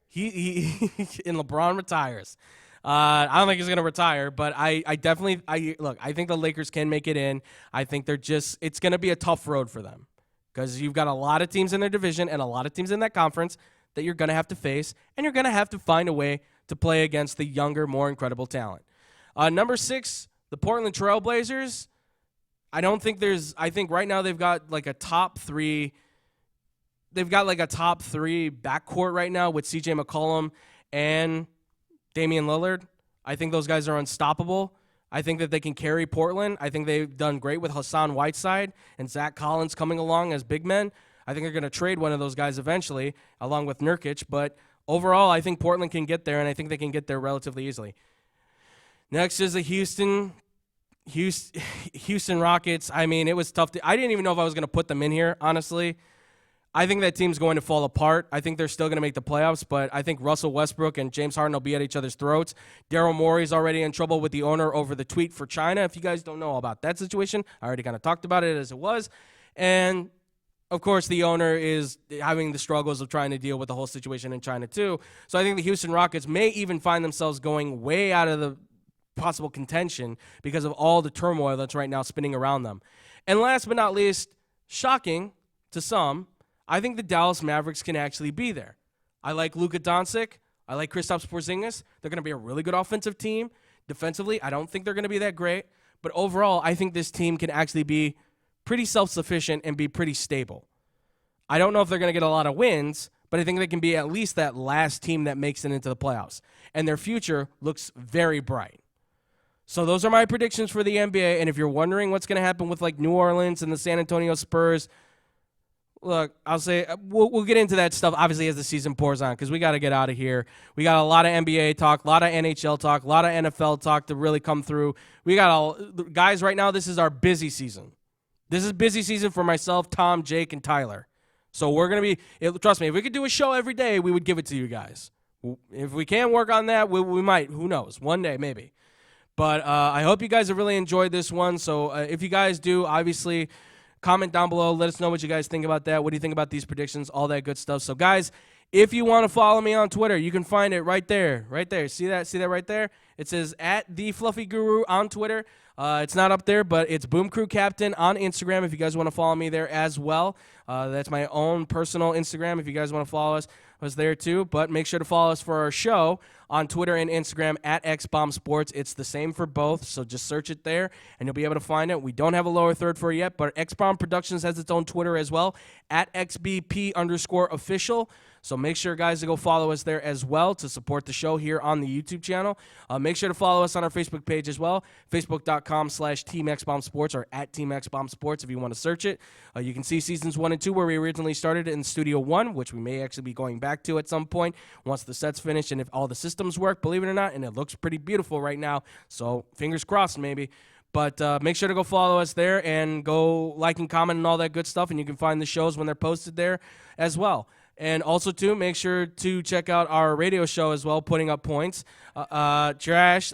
he and LeBron retires. I don't think he's going to retire, but I think the Lakers can make it in. I think it's going to be a tough road for them because you've got a lot of teams in their division and a lot of teams in that conference that you're going to have to face, and you're going to have to find a way to play against the younger, more incredible talent. Number 6, the Portland Trail Blazers. I think right now they've got like a top 3. They've got like a top 3 backcourt right now with CJ McCollum and Damian Lillard. I think those guys are unstoppable. I think that they can carry Portland. I think they've done great with Hassan Whiteside and Zach Collins coming along as big men. I think they're going to trade one of those guys eventually, along with Nurkic. But overall, I think Portland can get there, and I think they can get there relatively easily. Next is the Houston Houston Rockets, I mean, it was tough. I didn't even know if I was going to put them in here, honestly. I think that team's going to fall apart. I think they're still going to make the playoffs, but I think Russell Westbrook and James Harden will be at each other's throats. Daryl Morey's already in trouble with the owner over the tweet for China. If you guys don't know about that situation, I already kind of talked about it as it was. And, of course, the owner is having the struggles of trying to deal with the whole situation in China, too. So I think the Houston Rockets may even find themselves going way out of the possible contention because of all the turmoil that's right now spinning around them. And last but not least, shocking to some, I think the Dallas Mavericks can actually be there. I like Luka Doncic. I like Kristaps Porzingis. They're going to be a really good offensive team. Defensively, I don't think they're going to be that great. But overall, I think this team can actually be pretty self-sufficient and be pretty stable. I don't know if they're going to get a lot of wins, but I think they can be at least that last team that makes it into the playoffs. And their future looks very bright. So those are my predictions for the NBA. And if you're wondering what's going to happen with like New Orleans and the San Antonio Spurs, look, I'll say we'll get into that stuff, obviously, as the season pours on because we got to get out of here. We got a lot of NBA talk, a lot of NHL talk, a lot of NFL talk to really come through. We got guys right now, this is our busy season. This is busy season for myself, Tom, Jake, and Tyler. So we're going to be, trust me, if we could do a show every day, we would give it to you guys. If we can't work on that, we might. Who knows? One day, maybe. But I hope you guys have really enjoyed this one. So if you guys do, obviously, comment down below. Let us know what you guys think about that. What do you think about these predictions? All that good stuff. So, guys, if you want to follow me on Twitter, you can find it right there. Right there. See that? See that right there? It says @TheFluffyGuru on Twitter. It's not up there, but it's Boom Crew Captain on Instagram if you guys want to follow me there as well. That's my own personal Instagram if you guys want to follow us. I was there too, but make sure to follow us for our show on Twitter and Instagram @XBombSports. It's the same for both, so just search it there, and you'll be able to find it. We don't have a lower third for it yet, but XBomb Productions has its own Twitter as well, @XBP_official. So make sure, guys, to go follow us there as well to support the show here on the YouTube channel. Make sure to follow us on our Facebook page as well, facebook.com/TeamXBombSports or @TeamXBombSports if you want to search it. You can see seasons 1 and 2 where we originally started in Studio 1, which we may actually be going back to at some point once the set's finished and if all the systems work, believe it or not, and it looks pretty beautiful right now. So fingers crossed maybe. But make sure to go follow us there and go like and comment and all that good stuff, and you can find the shows when they're posted there as well. And also, too, make sure to check out our radio show as well, Putting Up Points. Trash,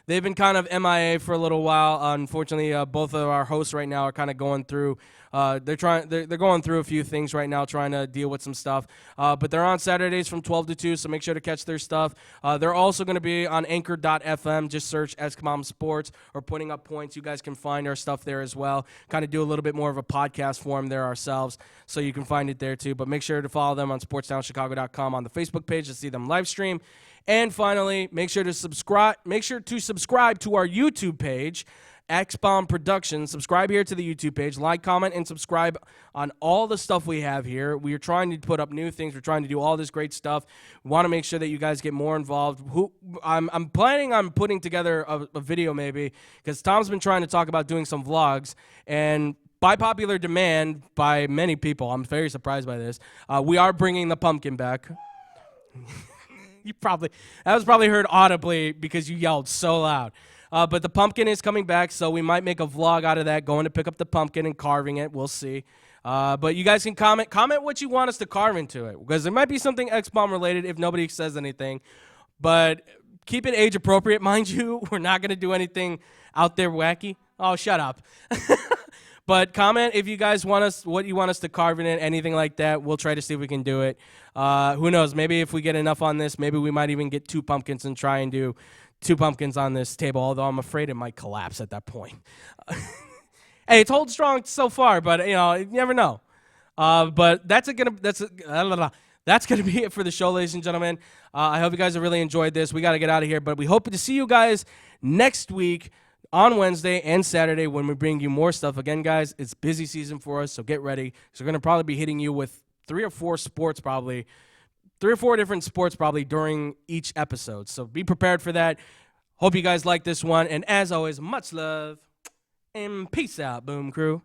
they've been kind of MIA for a little while. Unfortunately, both of our hosts right now are kind of going through they're going through a few things right now, trying to deal with some stuff. But they're on Saturdays from 12 to 2, so make sure to catch their stuff. They're also going to be on Anchor.fm. Just search XCOM Sports or Putting Up Points. You guys can find our stuff there as well. Kind of do a little bit more of a podcast form there ourselves, so you can find it there too. But make sure to follow them on SportsTownChicago.com on the Facebook page to see them live stream. And finally, make sure to subscribe to our YouTube page, XBomb Productions. Subscribe here to the YouTube page. Like, comment, and subscribe on all the stuff we have here. We are trying to put up new things. We're trying to do all this great stuff. We want to make sure that you guys get more involved. I'm planning on putting together a video maybe, because Tom's been trying to talk about doing some vlogs, and by popular demand by many people, I'm very surprised by this, we are bringing the pumpkin back. That was probably heard audibly because you yelled so loud. But the pumpkin is coming back, so we might make a vlog out of that, going to pick up the pumpkin and carving it. We'll see. But you guys can comment what you want us to carve into it, because there might be something XBomb related if nobody says anything. But keep it age appropriate, mind you. We're not going to do anything out there wacky. Oh, shut up. But comment if you guys what you want us to carve in it, anything like that. We'll try to see if we can do it. Who knows? Maybe if we get enough on this, maybe we might even get 2 pumpkins and try and do 2 pumpkins on this table, although I'm afraid it might collapse at that point. Hey, it's holding strong so far, but you never know. But that's gonna be it for the show, ladies and gentlemen. I hope you guys have really enjoyed this. We got to get out of here, but we hope to see you guys next week on Wednesday and Saturday when we bring you more stuff. Again, guys, it's busy season for us, so get ready. So we're going to probably be hitting you with 3 or 4 different sports probably during each episode. So be prepared for that. Hope you guys like this one. And as always, much love and peace out, Boom Crew.